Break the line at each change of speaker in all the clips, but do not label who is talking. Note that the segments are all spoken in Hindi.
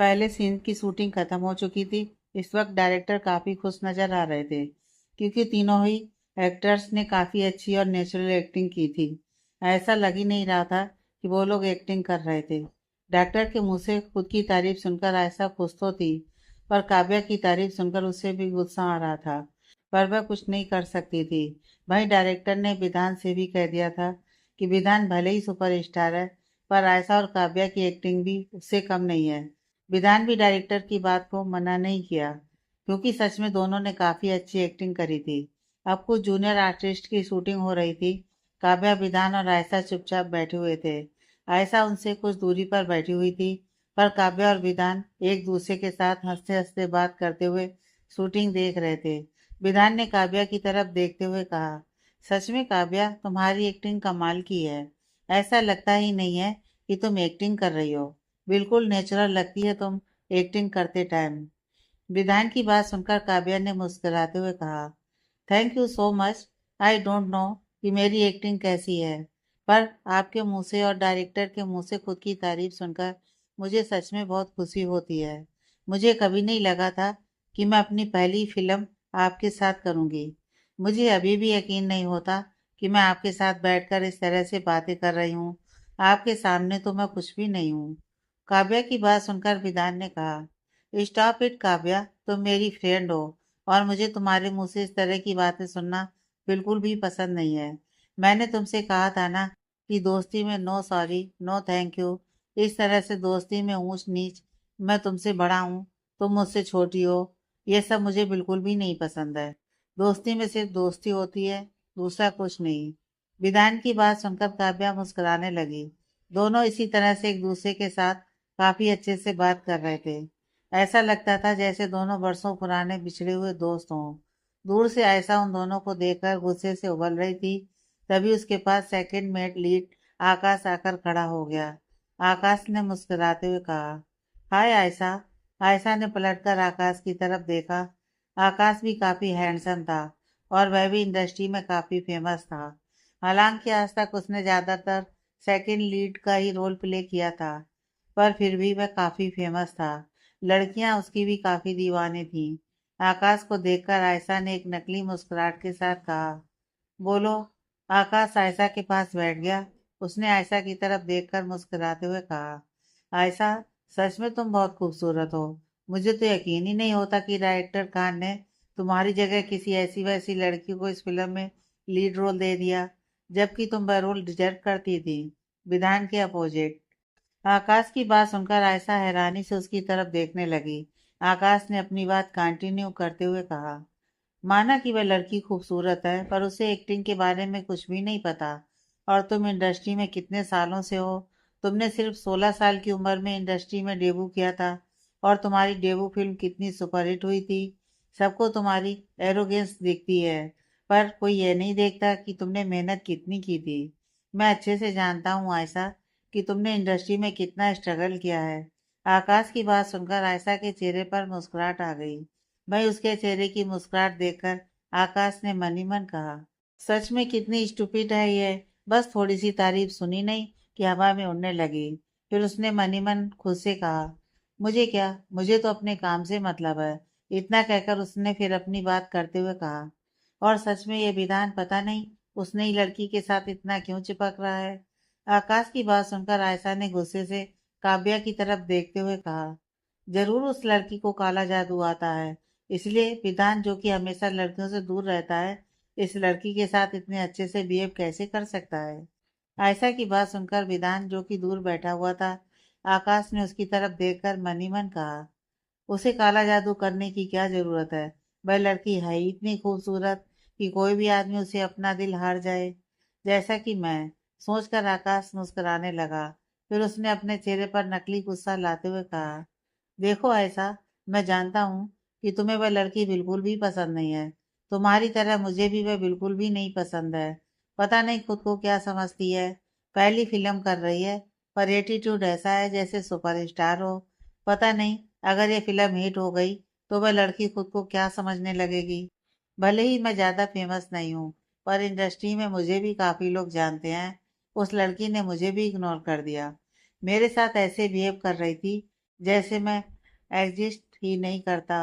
पहले सीन की शूटिंग खत्म हो चुकी थी। इस वक्त डायरेक्टर काफी खुश नजर आ रहे थे क्योंकि तीनों ही एक्टर्स ने काफी अच्छी और नेचुरल एक्टिंग की थी। ऐसा लग ही नहीं रहा था कि वो लोग एक्टिंग कर रहे थे। डॉक्टर के मुंह से खुद की तारीफ सुनकर ऐसा खुश तो थी, पर काव्या की तारीफ सुनकर उसे भी गुस्सा आ रहा था, पर वह कुछ नहीं कर सकती थी। वहीं डायरेक्टर ने विधान से भी कह दिया था कि विधान भले ही सुपरस्टार है, पर आयशा और काव्या की एक्टिंग भी उससे कम नहीं है। विधान भी डायरेक्टर की बात को मना नहीं किया क्योंकि सच में दोनों ने काफी अच्छी एक्टिंग करी थी। अब कुछ जूनियर आर्टिस्ट की शूटिंग हो रही थी। काव्या, विधान और आयशा चुपचाप बैठे हुए थे। आयशा उनसे कुछ दूरी पर बैठी हुई थी, पर काव्या और विधान एक दूसरे के साथ हंसते हंसते बात करते हुए शूटिंग देख रहे थे। विधान ने काव्या की तरफ देखते हुए कहा, सच में काव्या, तुम्हारी एक्टिंग कमाल की है। ऐसा लगता ही नहीं है कि तुम एक्टिंग कर रही हो। बिल्कुल नेचुरल लगती है तुम एक्टिंग करते टाइम। विधान की बात सुनकर काव्या ने मुस्कुराते हुए कहा, thank you so much. I don't know कि मेरी एक्टिंग कैसी है, पर आपके मुंह से और डायरेक्टर के मुंह से खुद की तारीफ सुनकर मुझे सच में बहुत खुशी होती है। मुझे कभी नहीं लगा था कि मैं अपनी पहली फिल्म आपके साथ करूंगी। मुझे अभी भी यकीन नहीं होता कि मैं आपके साथ बैठकर इस तरह से बातें कर रही हूँ। आपके सामने तो मैं कुछ भी नहीं हूँ। काव्या की बात सुनकर विधान ने कहा, स्टॉप इट काव्या, तुम मेरी फ्रेंड हो और मुझे तुम्हारे मुंह से इस तरह की बातें सुनना बिल्कुल भी पसंद नहीं है। मैंने तुमसे कहा था ना कि दोस्ती में no sorry no thank you. इस तरह से दोस्ती में ऊंच नीच, मैं तुमसे बड़ा हूँ, तुम मुझसे छोटी हो, ये सब मुझे बिल्कुल भी नहीं पसंद है। दोस्ती में सिर्फ दोस्ती होती है, दूसरा कुछ नहीं। विधान की बात सुनकर काव्या मुस्कुराने लगी। दोनों इसी तरह से एक दूसरे के साथ काफी अच्छे से बात कर रहे थे। ऐसा लगता था जैसे दोनों वर्षों पुराने बिछड़े हुए दोस्त हों। दूर से आयशा उन दोनों को देखकर गुस्से से उबल रही थी। तभी उसके पास सेकंड मेट लीड आकाश आकर खड़ा हो गया। आकाश ने मुस्कुराते हुए कहा, हाय आयशा। आयशा ने पलटकर आकाश की तरफ देखा। आकाश भी काफी हैंडसम था और वह भी इंडस्ट्री में काफी फेमस था। हालांकि आज तक उसने ज्यादातर सेकंड लीड का ही रोल प्ले किया था, पर फिर भी वह काफी फेमस था। लड़कियां उसकी भी काफी दीवानी थीं। आकाश को देखकर आयशा ने एक नकली मुस्कुराहट के साथ कहा, बोलो। आकाश आयशा के पास बैठ गया। उसने आयशा की तरफ देखकर मुस्कुराते हुए कहा, आयशा, सच में तुम बहुत खूबसूरत हो। मुझे तो यकीन ही नहीं होता कि डायरेक्टर खान ने तुम्हारी जगह किसी ऐसी वैसी लड़की को इस फिल्म में लीड रोल दे दिया, जबकि तुम वह रोल डिजर्व करती थी, विधान के अपोजिट। आकाश की बात सुनकर आयशा हैरानी से उसकी तरफ देखने लगी। आकाश ने अपनी बात कंटिन्यू करते हुए कहा, माना कि वह लड़की खूबसूरत है, पर उसे एक्टिंग के बारे में कुछ भी नहीं पता। और तुम इंडस्ट्री में कितने सालों से हो? तुमने सिर्फ 16 साल की उम्र में इंडस्ट्री में डेब्यू किया था और तुम्हारी डेब्यू फिल्म कितनी सुपरहिट हुई थी। सबको तुम्हारी एरोगेंस दिखती है, पर कोई ये नहीं देखता कि तुमने मेहनत कितनी की थी। मैं अच्छे से जानता हूँ आयशा कि तुमने इंडस्ट्री में कितना स्ट्रगल किया है। आकाश की बात सुनकर आयशा के चेहरे पर मुस्कुराहट आ गई। भाई, उसके चेहरे की मुस्कुराहट देखकर आकाश ने मन ही मन कहा, सच में कितनी स्टूपिड है ये। बस थोड़ी सी तारीफ सुनी नहीं कि हवा में उड़ने लगी। फिर उसने मन ही मन खुद से कहा, मुझे क्या, मुझे तो अपने काम से मतलब है। इतना कहकर उसने फिर अपनी बात करते हुए कहा, और सच में ये विधान पता नहीं उस नई लड़की के साथ इतना क्यों चिपक रहा है। आकाश की बात सुनकर आयशा ने गुस्से से काव्या की तरफ देखते हुए कहा, जरूर उस लड़की को काला जादू आता है, इसलिए विधान, जो कि हमेशा लड़कियों से दूर रहता है, इस लड़की के साथ इतने अच्छे से बिहेव कैसे कर सकता है। आयशा की बात सुनकर विधान, जो कि दूर बैठा हुआ था, आकाश ने उसकी तरफ देखकर मन ही मन कहा, उसे काला जादू करने की क्या जरूरत है। वह लड़की है ही इतनी खूबसूरत कि कोई भी आदमी उसे अपना दिल हार जाए, जैसा कि मैं। सोचकर आकाश मुस्कुराने लगा। फिर उसने अपने चेहरे पर नकली गुस्सा लाते हुए कहा, देखो ऐसा, मैं जानता हूँ कि तुम्हें वह लड़की बिल्कुल भी पसंद नहीं है। तुम्हारी तरह मुझे भी वह बिल्कुल भी नहीं पसंद है। पता नहीं खुद को क्या समझती है। पहली फिल्म कर रही है, पर एटीट्यूड ऐसा है जैसे सुपरस्टार हो। पता नहीं अगर ये फिल्म हिट हो गई तो वह लड़की खुद को क्या समझने लगेगी। भले ही मैं ज्यादा फेमस नहीं हूँ, पर इंडस्ट्री में मुझे भी काफी लोग जानते हैं। उस लड़की ने मुझे भी इग्नोर कर दिया। मेरे साथ ऐसे बिहेव कर रही थी जैसे मैं एग्जिस्ट ही नहीं करता।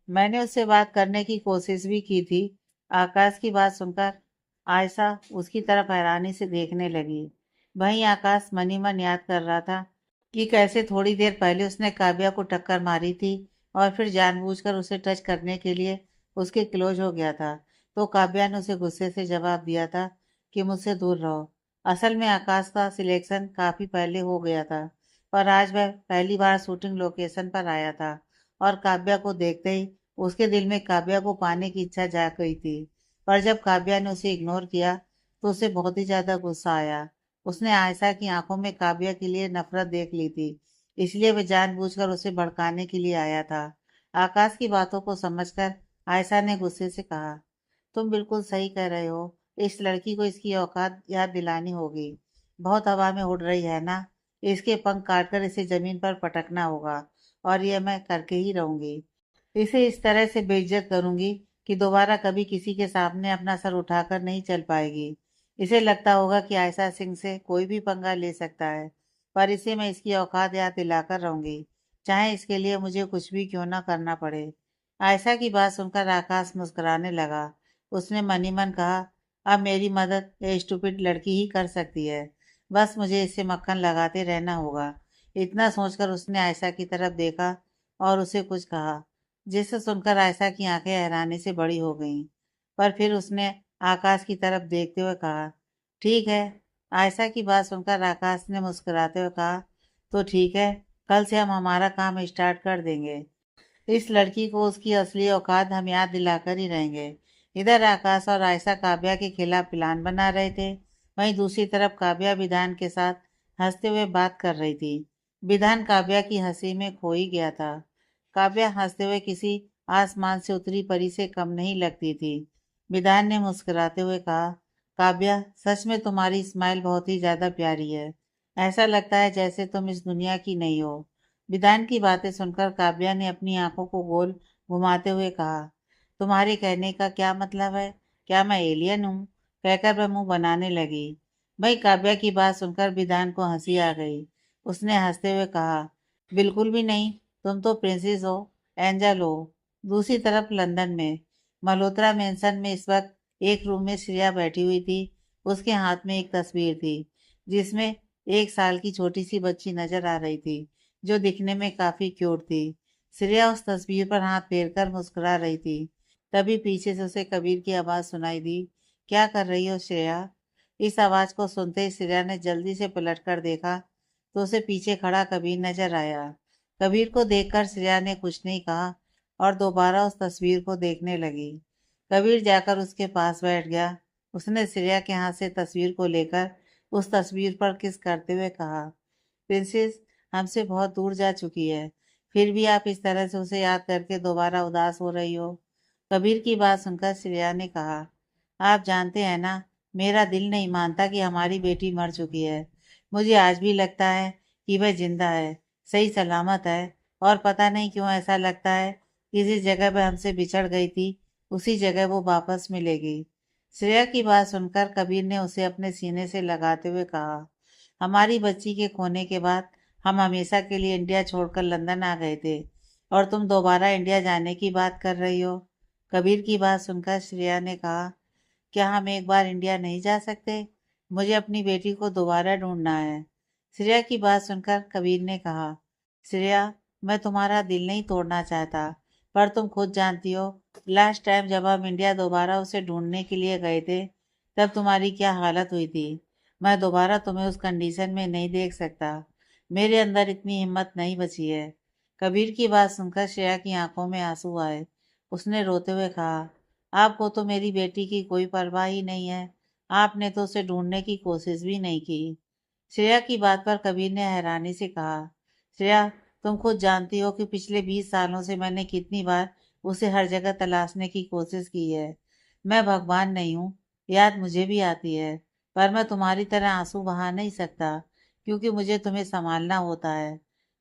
मैंने उससे बात करने की कोशिश भी की थी। आकाश की बात सुनकर आयशा उसकी तरफ हैरानी से देखने लगी। वहीं आकाश मनी मन याद कर रहा था कि कैसे थोड़ी देर पहले उसने काव्या को टक्कर मारी थी और फिर जानबूझकर उसे टच करने के लिए उसके क्लोज हो गया था। तो काव्या ने उसे गुस्से से जवाब दिया था कि मुझसे दूर रहो। असल में आकाश का सिलेक्शन काफी पहले हो गया था, पर आज वह पहली बार शूटिंग लोकेशन पर आया था और काव्या को देखते ही उसके दिल में काव्या को पाने की इच्छा जाग गई थी। पर जब काव्या ने उसे इग्नोर किया तो उसे बहुत ही ज्यादा गुस्सा आया। उसने आयशा की आंखों में काव्या के लिए नफरत देख ली थी, इसलिए वह जानबूझकर उसे भड़काने के लिए आया था। आकाश की बातों को समझकर आयशा ने गुस्से से कहा, तुम बिल्कुल सही कह रहे हो। इस लड़की को इसकी औकात याद दिलानी होगी। बहुत हवा में उड़ रही है ना। इसके पंख काटकर इसे जमीन पर पटकना होगा और यह मैं करके ही रहूंगी। इसे इस तरह से बेइज्जत करूंगी कि दोबारा कभी किसी के सामने अपना सर उठाकर नहीं चल पाएगी। इसे लगता होगा कि आयशा सिंह से कोई भी पंगा ले सकता है, पर इसे मैं इसकी औकात याद दिलाकर रहूंगी, चाहे इसके लिए मुझे कुछ भी क्यों ना करना पड़े। आयशा की बात सुनकर आकाश मुस्कुराने लगा। उसने मनी मन कहा, अब मेरी मदद ये स्टूपिड लड़की ही कर सकती है। बस मुझे इसे मक्खन लगाते रहना होगा। इतना सोचकर उसने आयशा की तरफ देखा और उसे कुछ कहा, जिसे सुनकर आयशा की आंखें हैरानी से बड़ी हो गईं। पर फिर उसने आकाश की तरफ देखते हुए कहा, ठीक है। आयशा की बात सुनकर आकाश ने मुस्कुराते हुए कहा, तो ठीक है, कल से हम हमारा काम स्टार्ट कर देंगे। इस लड़की को उसकी असली औकात हम याद दिलाकर ही रहेंगे। इधर आकाश और आयशा काव्या के खिलाफ प्लान बना रहे थे। वहीं दूसरी तरफ काव्या विधान के साथ हंसते हुए बात कर रही थी। विधान काव्या की हंसी में खो ही गया था। काव्या हंसते हुए किसी आसमान से उतरी परी से कम नहीं लगती थी। विधान ने मुस्कुराते हुए कहा, काव्या, सच में तुम्हारी स्माइल बहुत ही ज्यादा प्यारी है। ऐसा लगता है जैसे तुम इस दुनिया की नहीं हो। विधान की बातें सुनकर काव्या ने अपनी आंखों को गोल घुमाते हुए कहा, तुम्हारे कहने का क्या मतलब है? क्या मैं एलियन हूँ? कहकर वह मुंह बनाने लगी। भाई काव्या की बात सुनकर विधान को हंसी आ गई। उसने हंसते हुए कहा, बिल्कुल भी नहीं। तुम तो प्रिंसेस हो, एंजल हो। दूसरी तरफ लंदन में मल्होत्रा मेंशन में इस वक्त एक रूम में श्रेया बैठी हुई थी। उसके हाथ में एक तस्वीर थी जिसमें 1 साल की छोटी सी बच्ची नजर आ रही थी, जो दिखने में काफी क्यूट थी। श्रेया उस तस्वीर पर हाथ फेरकर मुस्कुरा रही थी। तभी पीछे से उसे कबीर की आवाज सुनाई दी, क्या कर रही हो श्रेया? इस आवाज को सुनते ही श्रेया ने जल्दी से पलट कर देखा तो उसे पीछे खड़ा कबीर नजर आया। कबीर को देखकर श्रेया ने कुछ नहीं कहा और दोबारा उस तस्वीर को देखने लगी। कबीर जाकर उसके पास बैठ गया। उसने श्रेया के हाथ से तस्वीर को लेकर उस तस्वीर पर किस करते हुए कहा, प्रिंसेस हमसे बहुत दूर जा चुकी है, फिर भी आप इस तरह से उसे याद करके दोबारा उदास हो रही हो। कबीर की बात सुनकर श्रेया ने कहा, आप जानते हैं ना, मेरा दिल नहीं मानता कि हमारी बेटी मर चुकी है। मुझे आज भी लगता है कि वह जिंदा है, सही सलामत है। और पता नहीं क्यों ऐसा लगता है कि जिस जगह वह हमसे बिछड़ गई थी उसी जगह वो वापस मिलेगी। श्रेया की बात सुनकर कबीर ने उसे अपने सीने से लगाते हुए कहा, हमारी बच्ची के खोने के बाद हम हमेशा के लिए इंडिया छोड़कर लंदन आ गए थे और तुम दोबारा इंडिया जाने की बात कर रही हो। कबीर की बात सुनकर श्रेया ने कहा, क्या हम एक बार इंडिया नहीं जा सकते? मुझे अपनी बेटी को दोबारा ढूंढना है। श्रेया की बात सुनकर कबीर ने कहा, श्रेया, मैं तुम्हारा दिल नहीं तोड़ना चाहता, पर तुम खुद जानती हो लास्ट टाइम जब हम इंडिया दोबारा उसे ढूंढने के लिए गए थे तब तुम्हारी क्या हालत हुई थी। मैं दोबारा तुम्हें उस कंडीशन में नहीं देख सकता। मेरे अंदर इतनी हिम्मत नहीं बची है। कबीर की बात सुनकर श्रेया की आंखों में आंसू आए। उसने रोते हुए कहा, आपको तो मेरी बेटी की कोई परवाह ही नहीं है। आपने तो उसे ढूंढने की कोशिश भी नहीं की। श्रेया की बात पर कबीर ने हैरानी से कहा, श्रेया, तुम खुद जानती हो कि पिछले 20 सालों से मैंने कितनी बार उसे हर जगह तलाशने की कोशिश की है। मैं भगवान नहीं हूँ, याद मुझे भी आती है, पर मैं तुम्हारी तरह आंसू बहा नहीं सकता, क्योंकि मुझे तुम्हें संभालना होता है।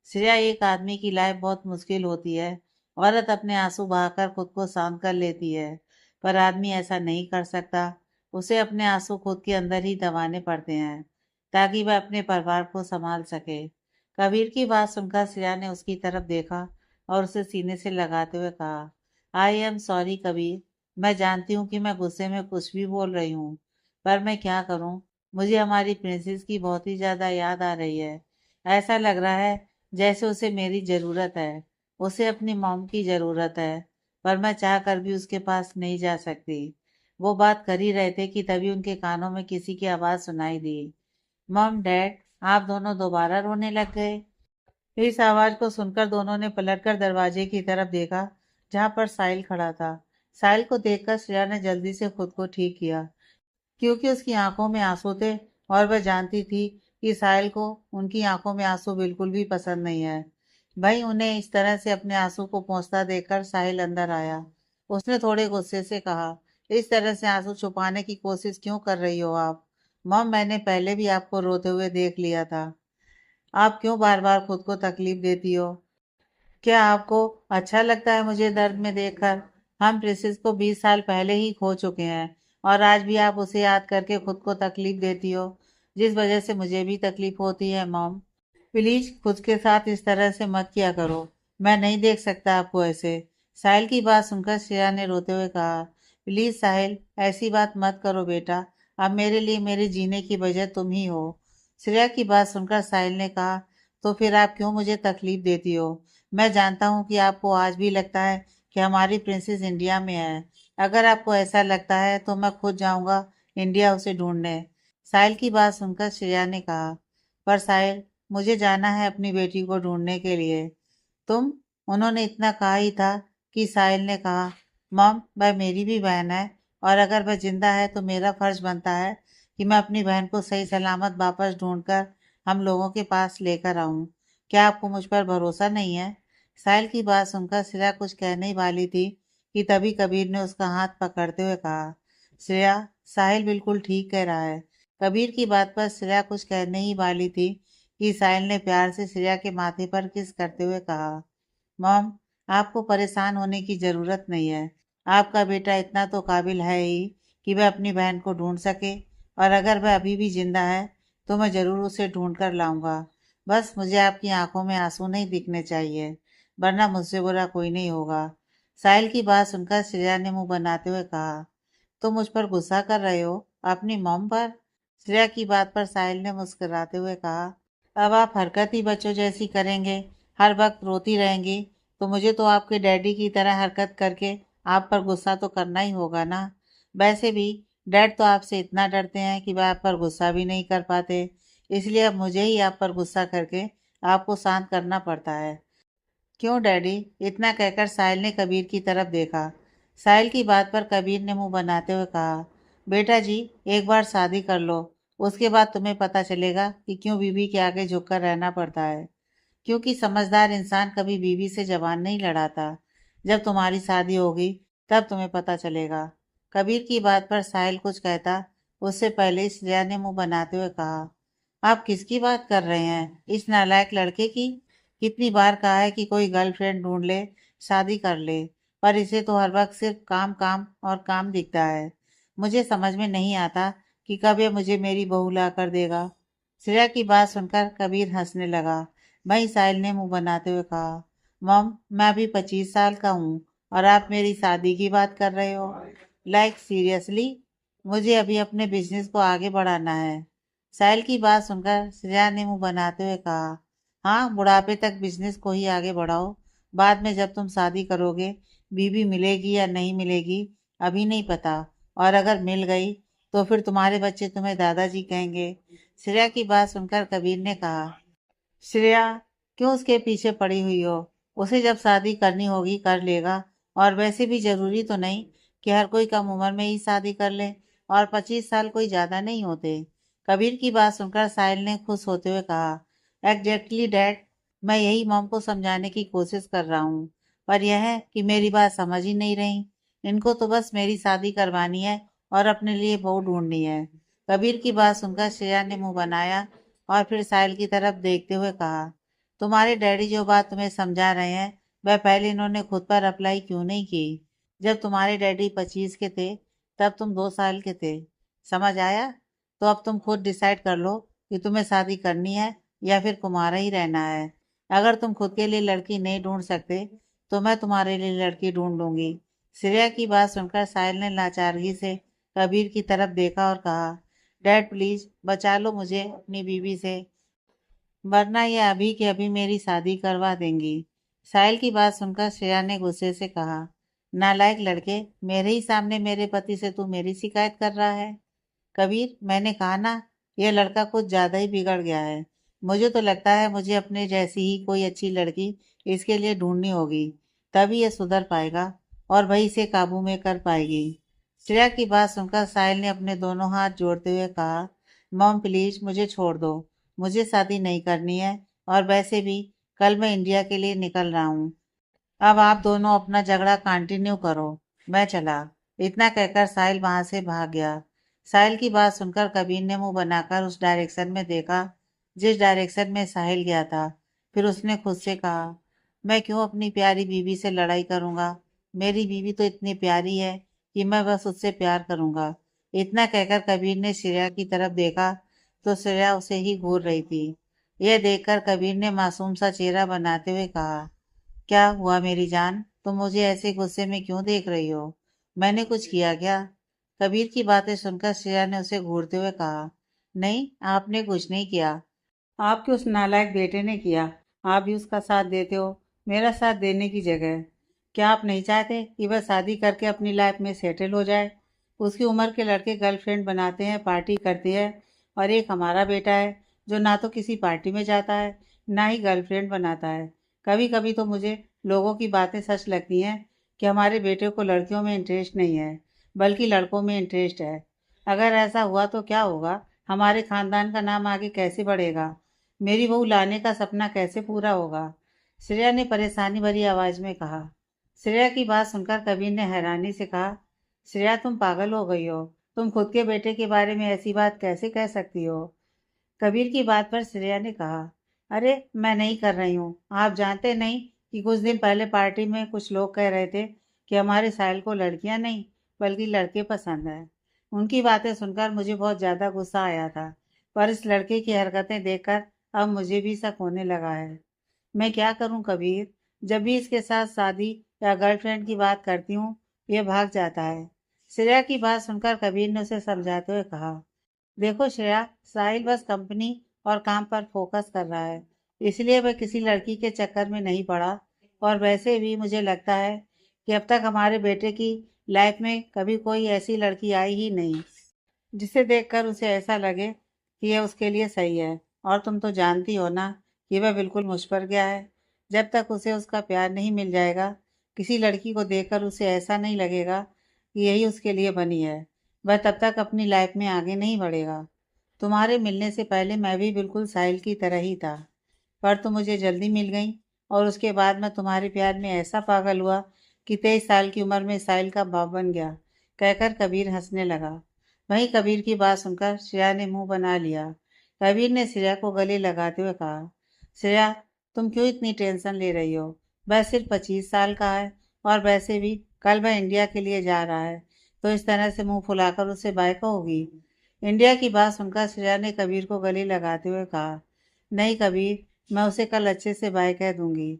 श्रेया, एक आदमी की लाइफ बहुत मुश्किल होती है। औरत अपने आंसू बहाकर खुद को शांत कर लेती है, पर आदमी ऐसा नहीं कर सकता। उसे अपने आंसू खुद के अंदर ही दबाने पड़ते हैं ताकि वह अपने परिवार को संभाल सके। कबीर की बात सुनकर श्रेया ने उसकी तरफ देखा और उसे सीने से लगाते हुए कहा, आई एम सॉरी कबीर। मैं जानती हूँ कि मैं गुस्से में कुछ भी बोल रही हूँ, पर मैं क्या करूँ। मुझे हमारी प्रिंसेस की बहुत ही ज्यादा याद आ रही है। ऐसा लग रहा है जैसे उसे मेरी जरूरत है। उसे अपनी मॉम की जरूरत है, पर मैं चाह कर भी उसके पास नहीं जा सकती। वो बात कर ही रहे थे कि तभी उनके कानों में किसी की आवाज सुनाई दी, मॉम डैड, आप दोनों दोबारा रोने लग गए। इस आवाज को सुनकर दोनों ने पलटकर दरवाजे की तरफ देखा, जहां पर साहिल खड़ा था। साहिल को देखकर श्रेया ने जल्दी से खुद को ठीक किया, क्योंकि उसकी आंखों में आंसू थे और वह जानती थी कि साहिल को उनकी आंखों में आंसू बिल्कुल भी पसंद नहीं है। भाई उन्हें इस तरह से अपने आंसू को पोंछता देखकर साहिल अंदर आया। उसने थोड़े गुस्से से कहा, इस तरह से आंसू छुपाने की कोशिश क्यों कर रही हो आप? मॉम, मैंने पहले भी आपको रोते हुए देख लिया था। आप क्यों बार बार खुद को तकलीफ देती हो? क्या आपको अच्छा लगता है मुझे दर्द में देखकर? हम प्रिंसेस को 20 साल पहले ही खो चुके हैं, और आज भी आप उसे याद करके खुद को तकलीफ देती हो, जिस वजह से मुझे भी तकलीफ होती है। मॉम, प्लीज खुद के साथ इस तरह से मत किया करो। मैं नहीं देख सकता आपको ऐसे। साहिल की बात सुनकर श्रेया ने रोते हुए कहा, प्लीज साहिल, ऐसी बात मत करो बेटा। अब मेरे लिए मेरे जीने की वजह तुम ही हो। श्रेया की बात सुनकर साहिल ने कहा, तो फिर आप क्यों मुझे तकलीफ देती हो? मैं जानता हूँ कि आपको आज भी लगता है कि हमारी प्रिंसेस इंडिया में है। अगर आपको ऐसा लगता है तो मैं खुद जाऊंगा इंडिया उसे ढूंढने। साहिल की बात सुनकर श्रेया ने कहा, पर साहिल, मुझे जाना है अपनी बेटी को ढूंढने के लिए। तुम? उन्होंने इतना कहा ही था कि साहिल ने कहा, मॉम, वह मेरी भी बहन है, और अगर वह जिंदा है तो मेरा फर्ज बनता है कि मैं अपनी बहन को सही सलामत वापस ढूंढकर हम लोगों के पास लेकर आऊं। क्या आपको मुझ पर भरोसा नहीं है? साहिल की बात सुनकर श्रेया कुछ कहने ही वाली थी कि तभी कबीर ने उसका हाथ पकड़ते हुए कहा, श्रेया, साहिल बिल्कुल ठीक कह रहा है। कबीर की बात पर श्रेया कुछ कहने ही वाली थी कि साहिल ने प्यार से श्रेया के माथे पर किस करते हुए कहा, मॉम, आपको परेशान होने की जरूरत नहीं है। आपका बेटा इतना तो काबिल है ही कि वह अपनी बहन को ढूंढ सके, और अगर वह अभी भी जिंदा है तो मैं जरूर उसे ढूंढ कर लाऊंगा। बस मुझे आपकी आंखों में आंसू नहीं दिखने चाहिए, वरना मुझसे बुरा कोई नहीं होगा। साहिल की बात सुनकर श्रेया ने मुंह बनाते हुए कहा, तो मुझ पर गुस्सा कर रहे हो? अपनी मॉम पर? श्रेया की बात पर साहिल ने मुस्कुराते हुए कहा, अब आप हरकत ही बच्चों जैसी करेंगे, हर वक्त रोती रहेंगी, तो मुझे तो आपके डैडी की तरह हरकत करके आप पर गुस्सा तो करना ही होगा ना। वैसे भी डैड तो आपसे इतना डरते हैं कि वह आप पर गुस्सा भी नहीं कर पाते, इसलिए अब मुझे ही आप पर गुस्सा करके आपको शांत करना पड़ता है। क्यों डैडी? इतना कहकर साहिल ने कबीर की तरफ देखा। साहिल की बात पर कबीर ने मुंह बनाते हुए कहा, बेटा जी, एक बार शादी कर लो, उसके बाद तुम्हें पता चलेगा कि क्यों बीवी के आगे झुककर रहना पड़ता है। क्योंकि समझदार इंसान कभी बीवी से जबान नहीं लड़ाता। जब तुम्हारी शादी होगी तब तुम्हें पता चलेगा। कबीर की बात पर साहिल कुछ कहता उससे पहले ही श्रेया ने मुंह बनाते हुए कहा, आप किसकी बात कर रहे हैं? इस नालायक लड़के की? कितनी बार कहा है कि कोई गर्लफ्रेंड ढूंढ ले, शादी कर ले, पर इसे तो हर वक्त सिर्फ काम काम और काम दिखता है। मुझे समझ में नहीं आता कि कब ये मुझे मेरी बहू ला कर देगा। श्रेया की बात सुनकर कबीर हंसने लगा। वहीं साहिल ने मुंह बनाते हुए कहा, मॉम, मैं अभी 25 साल का हूँ और आप मेरी शादी की बात कर रहे हो? Like seriously? मुझे अभी अपने बिजनेस को आगे बढ़ाना है। साहिल की बात सुनकर श्रेया ने मुंह बनाते हुए कहा, हाँ, बुढ़ापे तक बिजनेस को ही आगे बढ़ाओ। बाद में जब तुम शादी करोगे, बीवी मिलेगी या नहीं मिलेगी अभी नहीं पता, और अगर मिल गई तो फिर तुम्हारे बच्चे तुम्हें दादाजी कहेंगे। श्रेया की बात सुनकर कबीर ने कहा, श्रेया, क्यों उसके पीछे पड़ी हुई हो? उसे जब शादी करनी होगी कर लेगा, और वैसे भी जरूरी तो नहीं कि हर कोई कम उम्र में ही शादी कर ले, और 25 साल कोई ज्यादा नहीं होते। कबीर की बात सुनकर साहिल ने खुश होते हुए कहा, एग्जैक्टली डैड, मैं यही मॉम को समझाने की कोशिश कर रहा हूँ, पर यह है कि मेरी बात समझ ही नहीं रही। इनको तो बस मेरी शादी करवानी है और अपने लिए बहू ढूंढनी है। कबीर की बात सुनकर श्रेया ने मुंह बनाया और फिर साहिल की तरफ देखते हुए कहा, तुम्हारे डैडी जो बात तुम्हें समझा रहे हैं वह पहले इन्होंने खुद पर अप्लाई क्यों नहीं की? जब तुम्हारे डैडी 25 के थे तब तुम 2 साल के थे। समझ आया? तो अब तुम खुद डिसाइड कर लो कि तुम्हें शादी करनी है या फिर कुमारा ही रहना है? अगर तुम खुद के लिए लड़की नहीं ढूंढ सकते तो मैं तुम्हारे लिए लड़की ढूंढ लूंगी। श्रेया की बात सुनकर साहिल ने लाचारगी से कबीर की तरफ देखा और कहा, डैड प्लीज बचा लो मुझे अपनी बीवी से, वरना ये अभी के अभी मेरी शादी करवा देंगी। साहिल की बात सुनकर श्रेया ने गुस्से से कहा, नालायक लड़के, मेरे ही सामने मेरे पति से तू मेरी शिकायत कर रहा है। कबीर, मैंने कहा ना, यह लड़का कुछ ज्यादा ही बिगड़ गया है। मुझे तो लगता है मुझे अपने जैसी ही कोई अच्छी लड़की इसके लिए ढूंढनी होगी, तभी यह सुधर पाएगा और वही इसे काबू में कर पाएगी। श्रेया की बात सुनकर साहिल ने अपने दोनों हाथ जोड़ते हुए कहा, मॉम प्लीज मुझे छोड़ दो, मुझे शादी नहीं करनी है और वैसे भी कल मैं इंडिया के लिए निकल रहा हूँ। अब आप दोनों अपना झगड़ा कंटिन्यू करो, मैं चला। इतना कहकर साहिल वहां से भाग गया। साहिल की बात सुनकर कबीर ने मुंह बनाकर उस डायरेक्शन में देखा जिस डायरेक्शन में साहिल गया था। फिर उसने खुद से कहा, मैं क्यों अपनी प्यारी बीवी से लड़ाई करूंगा? मेरी बीवी तो इतनी प्यारी है कि मैं बस उससे प्यार करूंगा। इतना कहकर कबीर ने श्रेया की तरफ देखा तो श्रेया उसे ही घूर रही थी। यह देखकर कबीर ने मासूम सा चेहरा बनाते हुए कहा, क्या हुआ मेरी जान, तुम मुझे ऐसे गुस्से में क्यों देख रही हो? मैंने कुछ किया क्या? कबीर की बातें सुनकर श्रेया ने उसे घूरते हुए कहा, नहीं, आपने कुछ नहीं किया। आपके उस नालायक बेटे ने किया। आप भी उसका साथ देते हो, मेरा साथ देने की जगह। क्या आप नहीं चाहते कि वह शादी करके अपनी लाइफ में सेटल हो जाए? उसकी उम्र के लड़के गर्लफ्रेंड बनाते हैं, पार्टी करते हैं, और एक हमारा बेटा है जो ना तो किसी पार्टी में जाता है ना ही गर्लफ्रेंड बनाता है। कभी कभी तो मुझे लोगों की बातें सच लगती हैं कि हमारे बेटे को लड़कियों में इंटरेस्ट नहीं है, बल्कि लड़कों में इंटरेस्ट है। अगर ऐसा हुआ तो क्या होगा? हमारे खानदान का नाम आगे कैसे बढ़ेगा? मेरी बहू लाने का सपना कैसे पूरा होगा? श्रेया ने परेशानी भरी आवाज में कहा। श्रेया की बात सुनकर कबीर ने हैरानी से कहा, श्रेया तुम पागल हो गई हो, तुम खुद के बेटे के बारे में ऐसी बात कैसे कह सकती हो? कबीर की बात पर श्रेया ने कहा, अरे मैं नहीं कर रही हूँ, आप जानते नहीं कि कुछ दिन पहले पार्टी में कुछ लोग कह रहे थे कि हमारे साहिल को लड़कियां नहीं बल्कि लड़के पसंद है। उनकी बातें सुनकर मुझे बहुत ज्यादा गुस्सा आया था, पर इस लड़के की हरकतें देखकर अब मुझे भी शक होने लगा है। मैं क्या करूं कबीर? जब भी इसके साथ शादी या गर्लफ्रेंड की बात करती हूँ यह भाग जाता है। श्रेया की बात सुनकर कबीर ने उसे समझाते हुए कहा, देखो श्रेया, साहिल बस कंपनी और काम पर फोकस कर रहा है, इसलिए वह किसी लड़की के चक्कर में नहीं पड़ा। और वैसे भी मुझे लगता है कि अब तक हमारे बेटे की लाइफ में कभी कोई ऐसी लड़की आई ही नहीं जिसे देखकर उसे ऐसा लगे कि यह उसके लिए सही है। और तुम तो जानती हो ना कि वह बिल्कुल मुझ पर गया है। जब तक उसे उसका प्यार नहीं मिल जाएगा, किसी लड़की को देखकर उसे ऐसा नहीं लगेगा कि यही उसके लिए बनी है, वह तब तक अपनी लाइफ में आगे नहीं बढ़ेगा। तुम्हारे मिलने से पहले मैं भी बिल्कुल साहिल की तरह ही था, पर तुम मुझे जल्दी मिल गई और उसके बाद मैं तुम्हारे प्यार में ऐसा पागल हुआ कि 23 साल की उम्र में साहिल का बाप बन गया। कहकर कबीर हंसने लगा। वहीं कबीर की बात सुनकर श्रेया ने मुंह बना लिया। कबीर ने श्रेया को गले लगाते हुए कहा, श्रेया तुम क्यों इतनी टेंशन ले रही हो? वह सिर्फ 25 साल का है और वैसे भी कल वह इंडिया के लिए जा रहा है, तो इस तरह से मुंह फुलाकर उससे बाय कहोगी? इंडिया की बात सुनकर श्रेया ने कबीर को गले लगाते हुए कहा, नहीं कबीर, मैं उसे कल अच्छे से बाय कह दूंगी।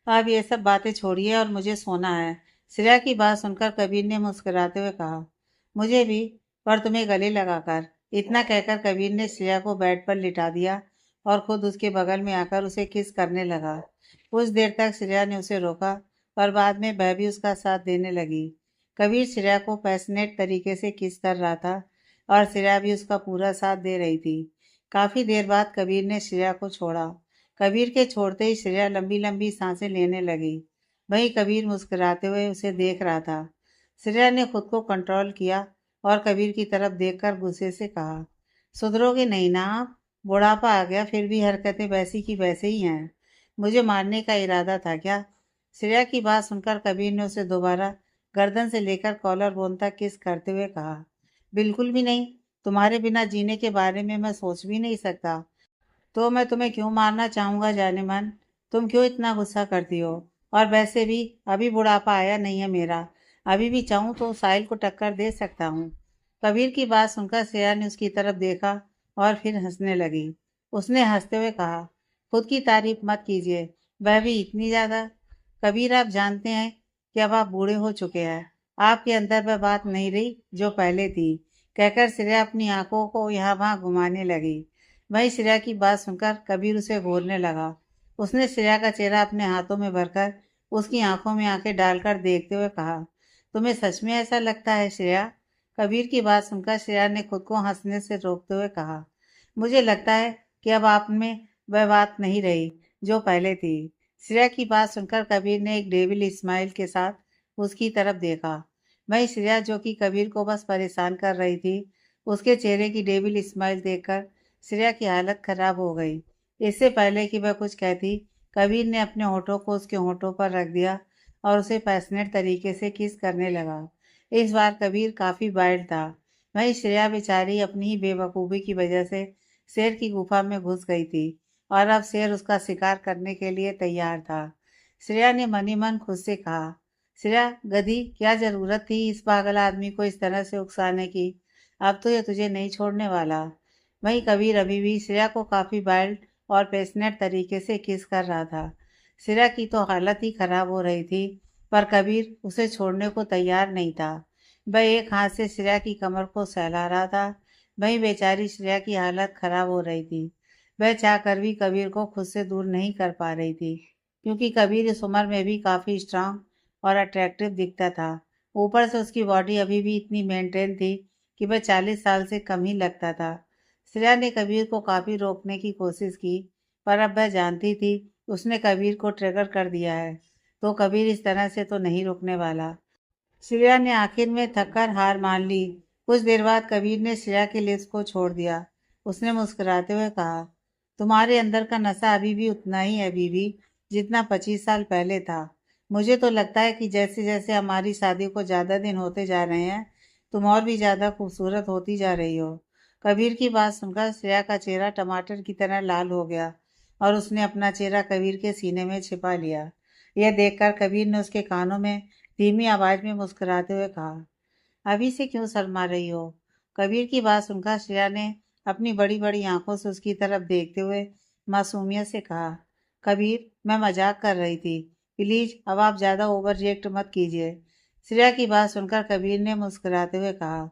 अब ये सब बातें छोड़िए और मुझे सोना है। श्रेया की बात सुनकर कबीर ने मुस्कुराते हुए कहा, मुझे भी, पर तुम्हें गले लगाकर। इतना कहकर कबीर ने श्रेया को बेड पर लिटा दिया और खुद उसके बगल में आकर उसे किस करने लगा। कुछ देर तक श्रेया ने उसे रोका, पर बाद में वह भी उसका साथ देने लगी। कबीर श्रेया को पैशनेट तरीके से किस कर रहा था और श्रेया भी उसका पूरा साथ दे रही थी। काफी देर बाद कबीर ने श्रेया को छोड़ा। कबीर के छोड़ते ही श्रेया लंबी लंबी सांसें लेने लगी। वहीं कबीर मुस्कुराते हुए उसे देख रहा था। श्रेया ने खुद को कंट्रोल किया और कबीर की तरफ देखकर गुस्से से कहा, सुधरोगे नहीं ना आप? बुढ़ापा आ गया फिर भी हरकतें वैसी की वैसे ही हैं। मुझे मारने का इरादा था क्या? श्रेया की बात सुनकर कबीर ने उसे दोबारा गर्दन से लेकर कॉलर बोन तक किस करते हुए कहा, बिल्कुल भी नहीं, तुम्हारे बिना जीने के बारे में मैं सोच भी नहीं सकता। तो मैं तुम्हें क्यों मारना चाहूंगा जाने मन? तुम क्यों इतना गुस्सा करती हो? और वैसे भी अभी बुढ़ापा आया नहीं है मेरा, अभी भी चाहूँ तो साहिल को टक्कर दे सकता हूँ। कबीर की बात सुनकर श्रेया ने उसकी तरफ देखा और फिर हंसने लगी। उसने हंसते हुए कहा, खुद की तारीफ मत कीजिए, वह भी इतनी ज्यादा। कबीर, आप जानते हैं कि अब आप बूढ़े हो चुके हैं, आपके अंदर वह बात नहीं रही जो पहले थी, कहकर श्रेया अपनी आंखों को यहाँ वहां घुमाने लगी। वही श्रेया की बात सुनकर कबीर उसे घूरने लगा। उसने श्रेया का चेहरा अपने हाथों में भरकर उसकी आंखों में आंखें डालकर देखते हुए कहा, तुम्हें सच में ऐसा लगता है श्रेया? कबीर की बात सुनकर श्रेया ने खुद को हंसने से रोकते हुए कहा, मुझे लगता है कि अब आप में वह बात नहीं रही जो पहले थी। श्रेया की बात सुनकर कबीर ने एक डेविल स्माइल के साथ उसकी तरफ देखा। वही श्रेया, जो कि कबीर को बस परेशान कर रही थी, उसके चेहरे की डेविल स्माइल देखकर श्रेया की हालत खराब हो गई। इससे पहले कि वह कुछ कहती, कबीर ने अपने होठों को उसके होठों पर रख दिया और उसे पैशनेट तरीके से किस करने लगा। इस बार कबीर काफी वाइल्ड था। वही श्रेया बेचारी अपनी ही बेवकूफ़ी की वजह से शेर की गुफा में घुस गई थी और अब शेर उसका शिकार करने के लिए तैयार था। श्रेया ने मन ही मन खुद से कहा, श्रेया गधी, क्या जरूरत थी इस पागल आदमी को इस तरह से उकसाने की? अब तो ये तुझे नहीं छोड़ने वाला। वहीं कबीर अभी भी श्रेया को काफी वाइल्ड और पैशनेट तरीके से किस कर रहा था। श्रेया की तो हालत ही खराब हो रही थी, पर कबीर उसे छोड़ने को तैयार नहीं था। वह एक हाथ से श्रेया की कमर को सहला रहा था। वहीं बेचारी श्रेया की हालत खराब हो रही थी। वह चाहकर भी कबीर को खुद से दूर नहीं कर पा रही थी, क्योंकि कबीर इस उम्र में भी काफी स्ट्रांग और अट्रैक्टिव दिखता था। ऊपर से उसकी बॉडी अभी भी इतनी मेंटेन थी कि वह 40 साल से कम ही लगता था। श्रेया ने कबीर को काफी रोकने की कोशिश की, पर अब वह जानती थी उसने कबीर को ट्रिगर कर दिया है, तो कबीर इस तरह से तो नहीं रुकने वाला। श्रेया ने आखिर में थककर हार मान ली। कुछ देर बाद कबीर ने श्रेया के लिप्स को छोड़ दिया। उसने मुस्कुराते हुए कहा, तुम्हारे अंदर का नशा अभी भी उतना ही है बीवी, जितना 25 साल पहले था। मुझे तो लगता है कि जैसे जैसे हमारी शादी को ज्यादा दिन होते जा रहे हैं, तुम और भी ज्यादा खूबसूरत होती जा रही हो। कबीर की बात सुनकर श्रेया का चेहरा टमाटर की तरह लाल हो गया और उसने अपना चेहरा कबीर के सीने में छिपा लिया। यह देखकर कबीर ने उसके कानों में धीमी आवाज में मुस्कुराते हुए कहा, अभी से क्यों शर्मा रही हो? कबीर की बात सुनकर श्रेया ने अपनी बड़ी बड़ी आंखों से उसकी तरफ देखते हुए मासूमियत से कहा, कबीर, मैं मजाक कर रही थी, प्लीज अब आप ज्यादा ओवर रिएक्ट मत कीजिए। श्रेया की बात सुनकर कबीर ने मुस्कुराते हुए कहा,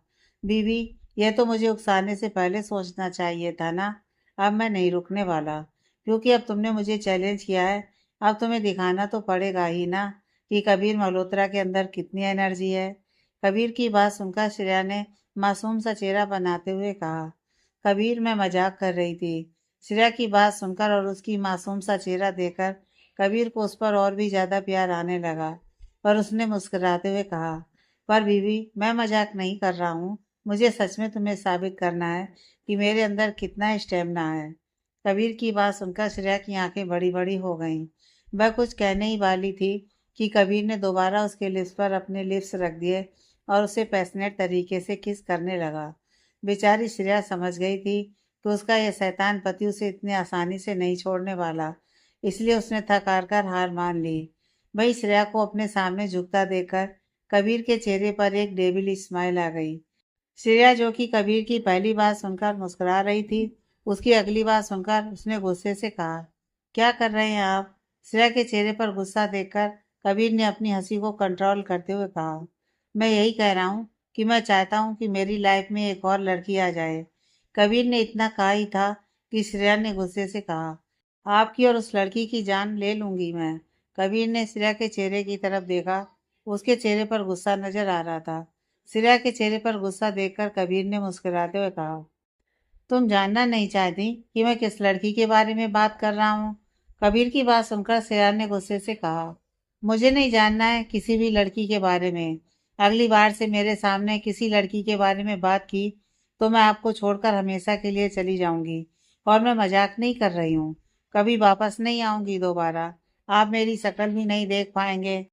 बीवी, यह तो मुझे उकसाने से पहले सोचना चाहिए था ना। अब मैं नहीं रुकने वाला, क्योंकि अब तुमने मुझे चैलेंज किया है। अब तुम्हें दिखाना तो पड़ेगा ही ना कि कबीर मल्होत्रा के अंदर कितनी एनर्जी है। कबीर की बात सुनकर श्रेया ने मासूम सा चेहरा बनाते हुए कहा, कबीर, मैं मजाक कर रही थी। श्रेया की बात सुनकर और उसकी मासूम सा चेहरा देखकर कबीर को उस पर और भी ज्यादा प्यार आने लगा, पर उसने मुस्कुराते हुए कहा, पर बीवी, मैं मजाक नहीं कर रहा हूँ। मुझे सच में तुम्हें साबित करना है कि मेरे अंदर कितना स्टेमिना है। कबीर की बात सुनकर श्रेया की आंखें बड़ी बड़ी हो गईं। वह कुछ कहने ही वाली थी कि कबीर ने दोबारा उसके लिप्स पर अपने लिप्स रख दिए और उसे पैशनेट तरीके से किस करने लगा। बेचारी श्रेया समझ गई थी कि उसका यह शैतान पति उसे इतनी आसानी से नहीं छोड़ने वाला, इसलिए उसने थक हार कर हार मान ली। वही श्रेया को अपने सामने झुकता देखकर कबीर के चेहरे पर एक डेविल स्माइल आ गई। श्रेया, जो कि कबीर की पहली बात सुनकर मुस्कुरा रही थी, उसकी अगली बात सुनकर उसने गुस्से से कहा, क्या कर रहे हैं आप? श्रेया के चेहरे पर गुस्सा देखकर कबीर ने अपनी हंसी को कंट्रोल करते हुए कहा, मैं यही कह रहा हूँ कि मैं चाहता हूँ कि मेरी लाइफ में एक और लड़की आ जाए। कबीर ने इतना कहा ही था कि श्रेया ने गुस्से से कहा, आपकी और उस लड़की की जान ले लूंगी मैं। कबीर ने श्रेया के चेहरे की तरफ देखा। उसके चेहरे पर गुस्सा नजर आ रहा था। श्रेया के चेहरे पर गुस्सा देखकर कबीर ने मुस्कुराते हुए कहा, तुम जानना नहीं चाहती कि मैं किस लड़की के बारे में बात कर रहा हूँ? कबीर की बात सुनकर श्रेया ने गुस्से से कहा, मुझे नहीं जानना है किसी भी लड़की के बारे में। अगली बार से मेरे सामने किसी लड़की के बारे में बात की तो मैं आपको छोड़कर हमेशा के लिए चली जाऊंगी, और मैं मजाक नहीं कर रही हूँ। कभी वापस नहीं आऊंगी दोबारा। आप मेरी शक्ल भी नहीं देख पाएंगे।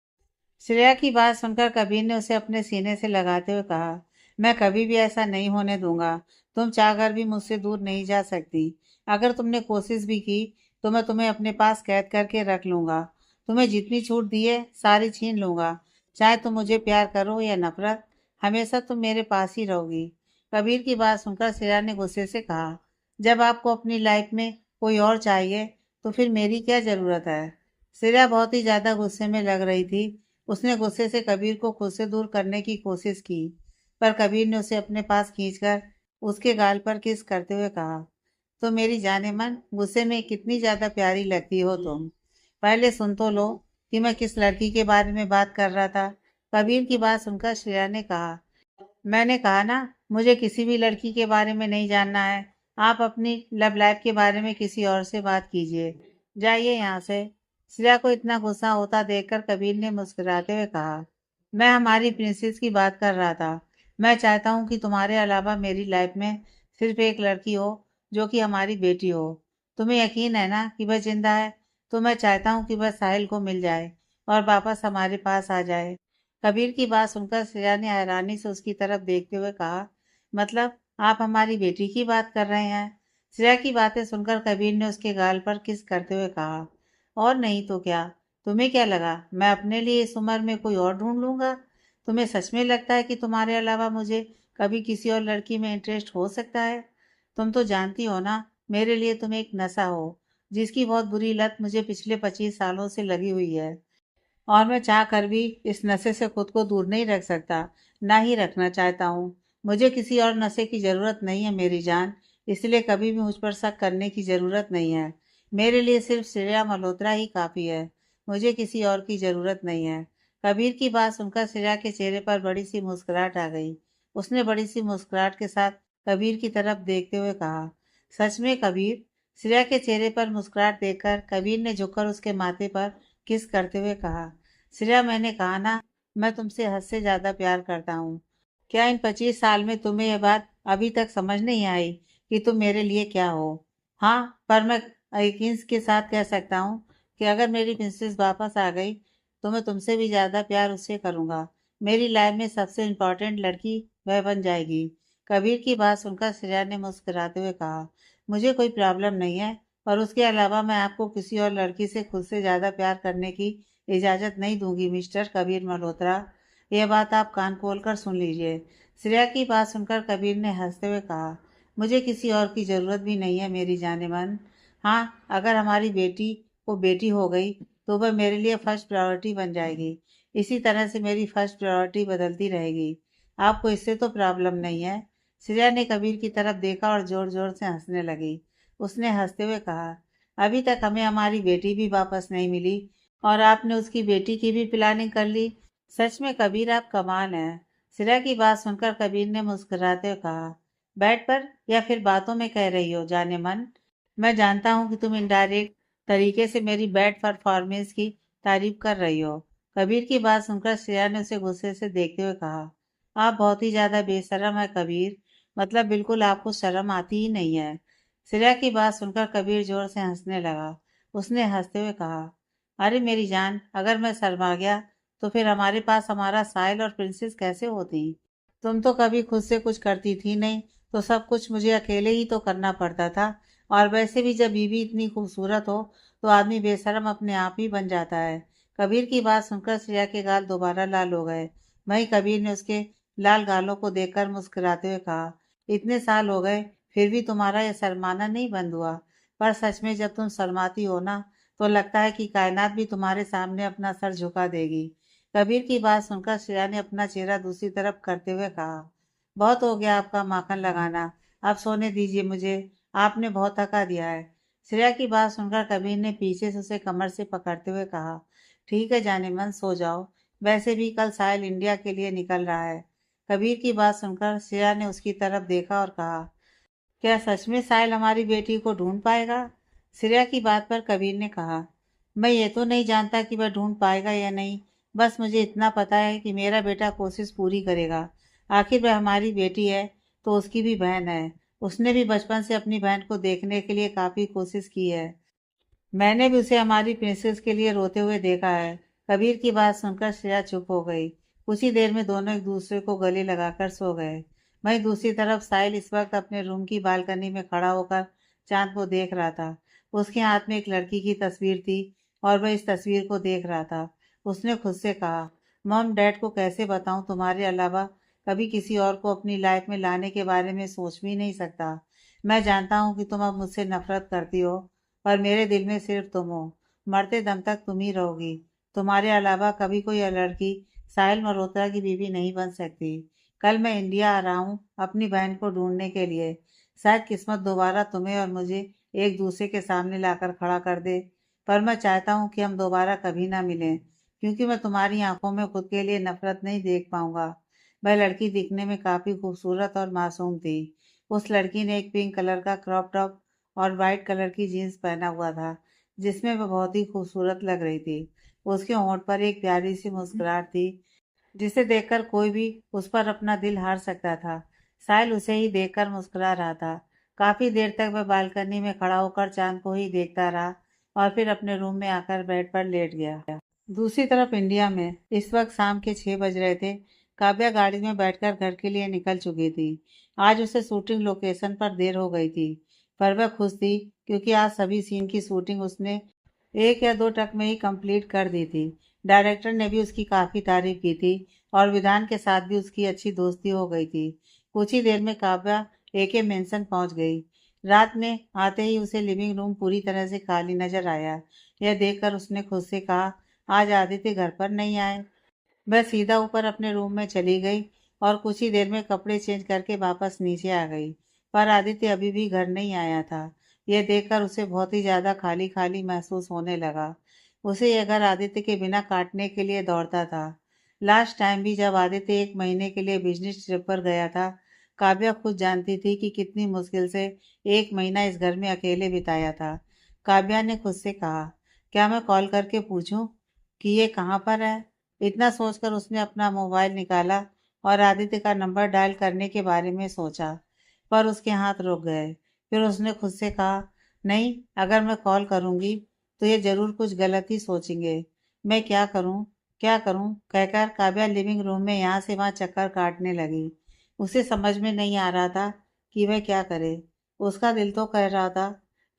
श्रेया की बात सुनकर कबीर ने उसे अपने सीने से लगाते हुए कहा, मैं कभी भी ऐसा नहीं होने दूंगा। तुम चाहकर भी मुझसे दूर नहीं जा सकती। अगर तुमने कोशिश भी की तो मैं तुम्हें अपने पास कैद करके रख लूंगा। तुम्हें जितनी छूट दी है सारी छीन लूंगा। चाहे तुम मुझे प्यार करो या नफरत, हमेशा तुम मेरे पास ही रहोगी। कबीर की बात सुनकर श्रेया ने गुस्से से कहा, जब आपको अपनी लाइफ में कोई और चाहिए तो फिर मेरी क्या ज़रूरत है। श्रेया बहुत ही ज़्यादा गुस्से में लग रही थी। उसने गुस्से से कबीर को खुद से दूर करने की कोशिश की, पर कबीर ने उसे अपने पास खींचकर उसके गाल पर किस करते हुए कहा, तो मेरी जाने मन, गुस्से में कितनी ज़्यादा प्यारी लगती हो तुम। पहले सुन तो लो कि मैं किस लड़की के बारे में बात कर रहा था। कबीर की बात सुनकर श्रेया ने कहा, मैंने कहा ना, मुझे किसी भी लड़की के बारे में नहीं जानना है। आप अपनी लव लाइफ के बारे में किसी और से बात कीजिए। जाइए यहाँ से। श्रेया को इतना गुस्सा होता देखकर कबीर ने मुस्कुराते हुए कहा, मैं हमारी प्रिंसेस की बात कर रहा था। मैं चाहता हूँ कि तुम्हारे अलावा मेरी लाइफ में सिर्फ एक लड़की हो, जो कि हमारी बेटी हो। तुम्हें यकीन है ना कि वह जिंदा है? तो मैं चाहता हूँ कि वह साहिल को मिल जाए और वापस हमारे पास आ जाए। कबीर की बात सुनकर श्रेया ने हैरानी से उसकी तरफ देखते हुए कहा, मतलब आप हमारी बेटी की बात कर रहे हैं? श्रेया की बातें सुनकर कबीर ने उसके गाल पर किस करते हुए कहा, और नहीं तो क्या। तुम्हें क्या लगा मैं अपने लिए इस उम्र में कोई और ढूंढ लूंगा? तुम्हें सच में लगता है कि तुम्हारे अलावा मुझे कभी किसी और लड़की में इंटरेस्ट हो सकता है? तुम तो जानती हो ना, मेरे लिए तुम एक नशा हो, जिसकी बहुत बुरी लत मुझे पिछले 25 सालों से लगी हुई है। और मैं चाह कर भी इस नशे से खुद को दूर नहीं रख सकता, ना ही रखना चाहता हूँ। मुझे किसी और नशे की ज़रूरत नहीं है मेरी जान, इसलिए कभी भी मुझ पर शक करने की ज़रूरत नहीं है। मेरे लिए सिर्फ श्रेया मल्होत्रा ही काफ़ी है। मुझे किसी और की ज़रूरत नहीं है। कबीर की बात सुनकर श्रेया के चेहरे पर बड़ी सी मुस्कुराहट आ गई। उसने बड़ी सी मुस्कुराहट के साथ कबीर की तरफ देखते हुए कहा, सच में कबीर? श्रेया के चेहरे पर मुस्कुराहट देखकर कबीर ने झुककर उसके माथे पर किस करते हुए कहा, श्रेया, मैंने कहा ना, मैं तुमसे हद से ज्यादा प्यार करता हूँ। क्या इन 25 साल में तुम्हें यह बात अभी तक समझ नहीं आई कि तुम मेरे लिए क्या हो? हाँ, पर मैं यकीन के साथ कह सकता हूँ कि अगर मेरी प्रिंसेस वापस आ गई तो मैं तुमसे भी ज्यादा प्यार उससे करूंगा। मेरी लाइफ में सबसे इम्पोर्टेंट लड़की वह बन जाएगी। कबीर की बात सुनकर श्रेया ने मुस्कुराते हुए कहा, मुझे कोई प्रॉब्लम नहीं है, पर उसके अलावा मैं आपको किसी और लड़की से खुद से ज्यादा प्यार करने की इजाजत नहीं दूंगी मिस्टर कबीर मल्होत्रा। यह बात आप कान खोलकर सुन लीजिए। श्रेया की बात सुनकर कबीर ने हंसते हुए कहा, मुझे किसी और की जरूरत भी नहीं है मेरी जाने मन। हाँ, अगर हमारी बेटी को बेटी हो गई तो वह मेरे लिए फर्स्ट प्रायोरिटी बन जाएगी। इसी तरह से मेरी फर्स्ट प्रायोरिटी बदलती रहेगी। आपको इससे तो प्रॉब्लम नहीं है। श्रेया ने कबीर की तरफ देखा और जोर जोर से हंसने लगी। उसने हंसते हुए कहा, अभी तक हमें हमारी बेटी भी वापस नहीं मिली और आपने उसकी बेटी की भी प्लानिंग कर ली। सच में कबीर, आप कमाल हैं। श्रेया की बात सुनकर कबीर ने मुस्कुराते हुए कहा, बेड पर या फिर बातों में कह रही हो जाने मन? मैं जानता हूँ कि तुम इनडायरेक्ट तरीके से मेरी बैड परफॉर्मेंस की तारीफ कर रही हो। कबीर की बात सुनकर श्रेया ने उसे गुस्से से देखते हुए कहा, आप बहुत ही ज्यादा बेशरम है कबीर। मतलब बिल्कुल आपको शर्म आती ही नहीं है। श्रेया की बात सुनकर कबीर जोर से हंसने लगा। उसने हंसते हुए कहा, अरे मेरी जान, अगर मैं शर्मा गया तो फिर हमारे पास हमारा साहिल और प्रिंसेस कैसे होती? तुम तो कभी खुद से कुछ करती थी नहीं, तो सब कुछ मुझे अकेले ही तो करना पड़ता था। और वैसे भी जब बीवी इतनी खूबसूरत हो तो आदमी बेशरम अपने आप ही बन जाता है। कबीर की बात सुनकर श्रेया के गाल दोबारा लाल हो गए। वहीं कबीर ने उसके लाल गालों को देखकर मुस्कुराते हुए कहा, इतने साल हो गए फिर भी तुम्हारा यह शर्माना नहीं बंद हुआ। पर सच में जब तुम शर्माती हो ना, तो लगता है कि कायनात भी तुम्हारे सामने अपना सर झुका देगी। कबीर की बात सुनकर श्रेया ने अपना चेहरा दूसरी तरफ करते हुए कहा, बहुत हो गया आपका माखन लगाना, अब सोने दीजिए मुझे, आपने बहुत थका दिया है। श्रेया की बात सुनकर कबीर ने पीछे से उसे कमर से पकड़ते हुए कहा, ठीक है जाने मन, सो जाओ। वैसे भी कल साहिल इंडिया के लिए निकल रहा है। कबीर की बात सुनकर श्रेया ने उसकी तरफ देखा और कहा, क्या सच में साहिल हमारी बेटी को ढूंढ पाएगा? श्रेया की बात पर कबीर ने कहा, मैं ये तो नहीं जानता कि वह ढूंढ पाएगा या नहीं। बस मुझे इतना पता है कि मेरा बेटा कोशिश पूरी करेगा। आखिर वह हमारी बेटी है तो उसकी भी बहन है। उसने भी बचपन से अपनी बहन को देखने के लिए काफी कोशिश की है। मैंने भी उसे हमारी प्रिंसेस के लिए रोते हुए देखा है। कबीर की बात सुनकर श्रेया चुप हो गई। कुछ ही देर में दोनों एक दूसरे को गले लगाकर सो गए। वहीं दूसरी तरफ साहिल इस वक्त अपने रूम की बालकनी में खड़ा होकर चांद को देख रहा था। उसके हाथ में एक लड़की की तस्वीर थी और वह इस तस्वीर को देख रहा था। उसने खुद से कहा, मॉम डैड को कैसे बताऊं तुम्हारे अलावा कभी किसी और को अपनी लाइफ में लाने के बारे में सोच भी नहीं सकता। मैं जानता हूँ कि तुम अब मुझसे नफरत करती हो, पर मेरे दिल में सिर्फ तुम हो। मरते दम तक तुम ही रहोगी। तुम्हारे अलावा कभी कोई लड़की साहिल मल्होत्रा की बीवी नहीं बन सकती। कल मैं इंडिया आ रहा हूँ अपनी बहन को ढूंढने के लिए। शायद किस्मत दोबारा तुम्हें और मुझे एक दूसरे के सामने लाकर खड़ा कर दे। पर मैं चाहता हूँ कि हम दोबारा कभी ना मिलें, क्योंकि मैं तुम्हारी आंखों में खुद के लिए नफरत नहीं देख पाऊंगा। वह लड़की दिखने में काफी खूबसूरत और मासूम थी। उस लड़की ने एक पिंक कलर का क्रॉप टॉप और वाइट कलर की जीन्स पहना हुआ था, जिसमें वह बहुत ही खूबसूरत लग रही थी। उसके होंठ पर एक प्यारी सी मुस्कुराहट थी, जिसे देखकर कोई भी उस पर अपना दिल हार सकता था। साहिल उसे ही देखकर मुस्कुरा रहा था। काफी देर तक वह बालकनी में खड़ा होकर चांद को ही देखता रहा और फिर अपने रूम में आकर बेड पर लेट गया। दूसरी तरफ इंडिया में इस वक्त शाम के 6 बज रहे थे। काव्या गाड़ी में बैठकर घर के लिए निकल चुकी थी। आज उसे शूटिंग लोकेशन पर देर हो गई थी, पर वह खुश थी क्योंकि आज सभी सीन की शूटिंग उसने 1 या 2 ट्रक में ही कंप्लीट कर दी थी। डायरेक्टर ने भी उसकी काफ़ी तारीफ की थी और विधान के साथ भी उसकी अच्छी दोस्ती हो गई थी। कुछ ही देर में काव्या एके मेंशन पहुंच गई। रात में आते ही उसे लिविंग रूम पूरी तरह से खाली नजर आया। यह देखकर उसने खुद से कहा, आज आदित्य घर पर नहीं आए। वह सीधा ऊपर अपने रूम में चली गई और कुछ ही देर में कपड़े चेंज करके वापस नीचे आ गई। पर आदित्य अभी भी घर नहीं आया था। यह देखकर उसे बहुत ही ज्यादा खाली खाली महसूस होने लगा। उसे यह घर आदित्य के बिना काटने के लिए दौड़ता था। लास्ट टाइम भी जब आदित्य 1 महीने के लिए बिजनेस ट्रिप पर गया था, काव्या खुद जानती थी कि कितनी मुश्किल से 1 महीना इस घर में अकेले बिताया था। काव्या ने खुद से कहा, क्या मैं कॉल करके पूछूं कि ये कहाँ पर है। इतना सोचकर उसने अपना मोबाइल निकाला और आदित्य का नंबर डायल करने के बारे में सोचा, पर उसके हाथ रुक गए। फिर उसने खुद से कहा, नहीं, अगर मैं कॉल करूंगी तो ये जरूर कुछ गलत ही सोचेंगे। मैं क्या करूं कहकर काव्या लिविंग रूम में यहाँ से वहाँ चक्कर काटने लगी। उसे समझ में नहीं आ रहा था कि वह क्या करे। उसका दिल तो कह रहा था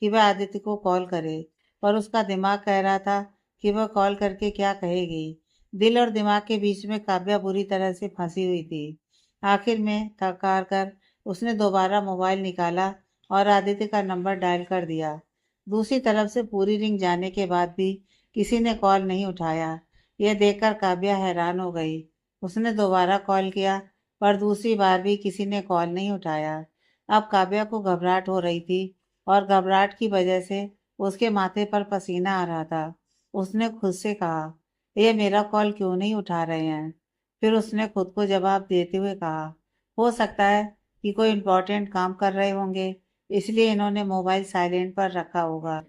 कि वह आदित्य को कॉल करे, पर उसका दिमाग कह रहा था कि वह कॉल करके क्या कहेगी। दिल और दिमाग के बीच में काव्या बुरी तरह से फंसी हुई थी। आखिर में थक हार कर उसने दोबारा मोबाइल निकाला और आदित्य का नंबर डायल कर दिया। दूसरी तरफ से पूरी रिंग जाने के बाद भी किसी ने कॉल नहीं उठाया। यह देखकर काव्या हैरान हो गई। उसने दोबारा कॉल किया, पर दूसरी बार भी किसी ने कॉल नहीं उठाया। अब काव्या को घबराहट हो रही थी और घबराहट की वजह से उसके माथे पर पसीना आ रहा था। उसने खुद से कहा, ये मेरा कॉल क्यों नहीं उठा रहे हैं। फिर उसने खुद को जवाब देते हुए कहा, हो सकता है कि कोई इम्पोर्टेंट काम कर रहे होंगे, इसलिए इन्होंने मोबाइल साइलेंट पर रखा होगा।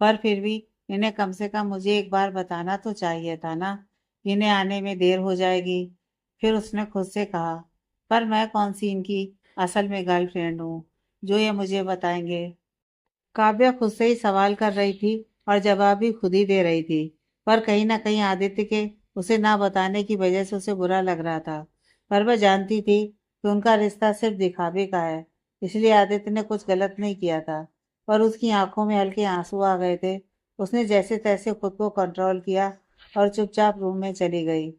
पर फिर भी इन्हें कम से कम मुझे एक बार बताना तो चाहिए था ना, इन्हें आने में देर हो जाएगी। फिर उसने खुद से कहा, पर मैं कौन सी इनकी असल में गर्लफ्रेंड हूँ जो ये मुझे बताएंगे। काव्या खुद से ही सवाल कर रही थी और जवाब भी खुद ही दे रही थी, पर कहीं ना कहीं आदित्य के उसे ना बताने की वजह से उसे बुरा लग रहा था। पर वह जानती थी कि उनका रिश्ता सिर्फ दिखावे का है, इसलिए आदित्य ने कुछ गलत नहीं किया था। पर उसकी आंखों में हल्के आंसू आ गए थे। उसने जैसे तैसे खुद को कंट्रोल किया और चुपचाप रूम में चली गई।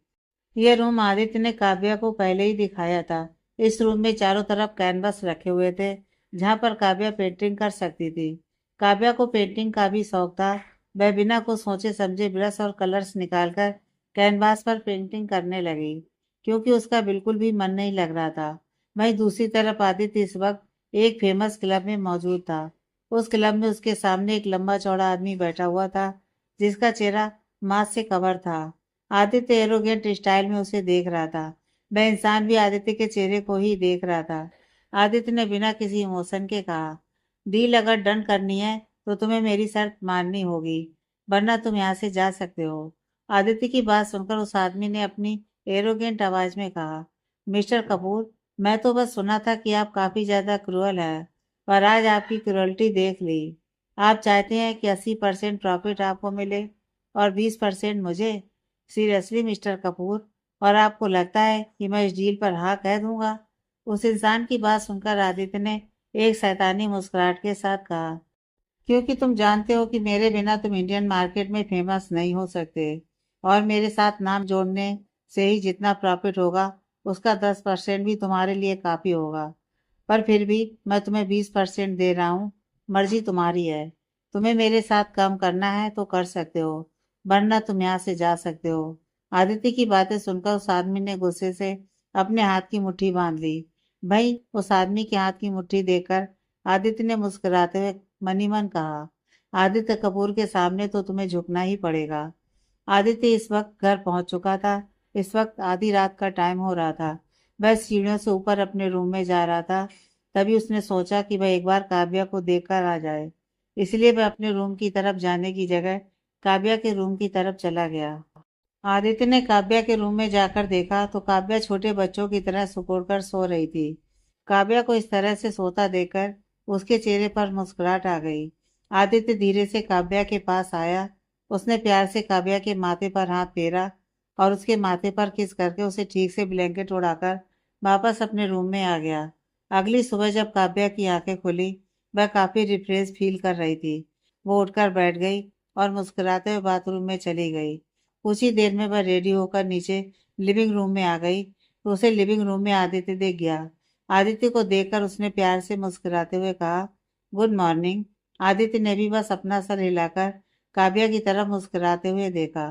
यह रूम आदित्य ने काव्या को पहले ही दिखाया था। इस रूम में चारों तरफ कैनवस रखे हुए थे, जहां पर काव्या पेंटिंग कर सकती थी। काव्या को पेंटिंग का भी शौक था। वह बिना कुछ सोचे समझे ब्रश और कलर्स निकालकर कैनवास पर पेंटिंग करने लगी, क्योंकि उसका बिल्कुल भी मन नहीं लग रहा था। वहीं दूसरी तरफ आदित्य इस वक्त एक फेमस क्लब में मौजूद था। उस क्लब में उसके सामने एक लंबा चौड़ा आदमी बैठा हुआ था, जिसका चेहरा मास्क से कवर था। आदित्य एरोगेंट स्टाइल में उसे देख रहा था। वह इंसान भी आदित्य के चेहरे को ही देख रहा था। आदित्य ने बिना किसी इमोशन के कहा, डील अगर डन करनी है तो तुम्हें मेरी शर्त माननी होगी, वरना तुम यहाँ से जा सकते हो। आदित्य की बात सुनकर उस आदमी ने अपनी एरोगेंट आवाज में कहा, मिस्टर कपूर, मैं तो बस सुना था कि आप काफी ज्यादा क्रूअल है, पर आज आपकी क्रूअल्टी देख ली। आप चाहते हैं कि 80% प्रॉफिट आपको मिले और 20% मुझे। सीरियसली मिस्टर कपूर, और आपको लगता है कि मैं इस डील पर हाँ कह दूंगा। उस इंसान की बात सुनकर आदित्य ने एक शैतानी मुस्कुराहट के साथ कहा, क्योंकि तुम जानते हो कि मेरे बिना तुम इंडियन मार्केट में फेमस नहीं हो सकते, और मेरे साथ नाम जोड़ने से ही जितना प्रॉफिट होगा उसका 10% भी तुम्हारे लिए काफी होगा। पर फिर भी मैं तुम्हें 20% दे रहा हूँ। मर्जी तुम्हारी है। तुम्हें मेरे साथ काम करना है तो कर सकते हो, वरना तुम यहाँ से जा सकते हो। आदित्य की बातें सुनकर उस आदमी ने गुस्से से अपने हाथ की मुट्ठी बांध ली। भाई, उस आदमी के हाथ की मुट्ठी देखकर आदित्य ने मुस्कुराते हुए मन ही मन कहा, आदित्य कपूर के सामने तो तुम्हें झुकना ही पड़ेगा। आदित्य इस वक्त घर पहुंच चुका था। इस वक्त आधी रात का टाइम हो रहा था। वह सीढ़ियों से ऊपर अपने रूम में जा रहा था। तभी उसने सोचा कि वह एक बार काव्या को देखकर आ जाए। इसलिए वह अपने रूम की तरफ जाने की जगह काव्या के रूम की तरफ चला गया। आदित्य ने काव्या के रूम में जाकर देखा तो काव्या छोटे बच्चों की तरह सिकुड़कर सो रही थी। काव्या को इस तरह से सोता देखकर उसके चेहरे पर मुस्कुराहट आ गई। आदित्य धीरे से काव्या के पास आया। उसने प्यार से काव्या के माथे पर हाथ फेरा और उसके माथे पर किस करके उसे ठीक से ब्लैंकेट उड़ाकर वापस अपने रूम में आ गया। अगली सुबह जब काव्या की आंखें खुली, वह काफी रिफ्रेश फील कर रही थी। वो उठकर बैठ गई और मुस्कुराते हुए बाथरूम में चली गई। कुछ ही देर में वह रेडी होकर नीचे लिविंग रूम में आ गई तो उसे लिविंग रूम में आदित्य देख गया। आदित्य को देखकर उसने प्यार से मुस्कुराते हुए कहा, गुड मॉर्निंग। आदित्य ने भी बस अपना सर हिलाकर काव्या की तरफ मुस्कुराते हुए देखा।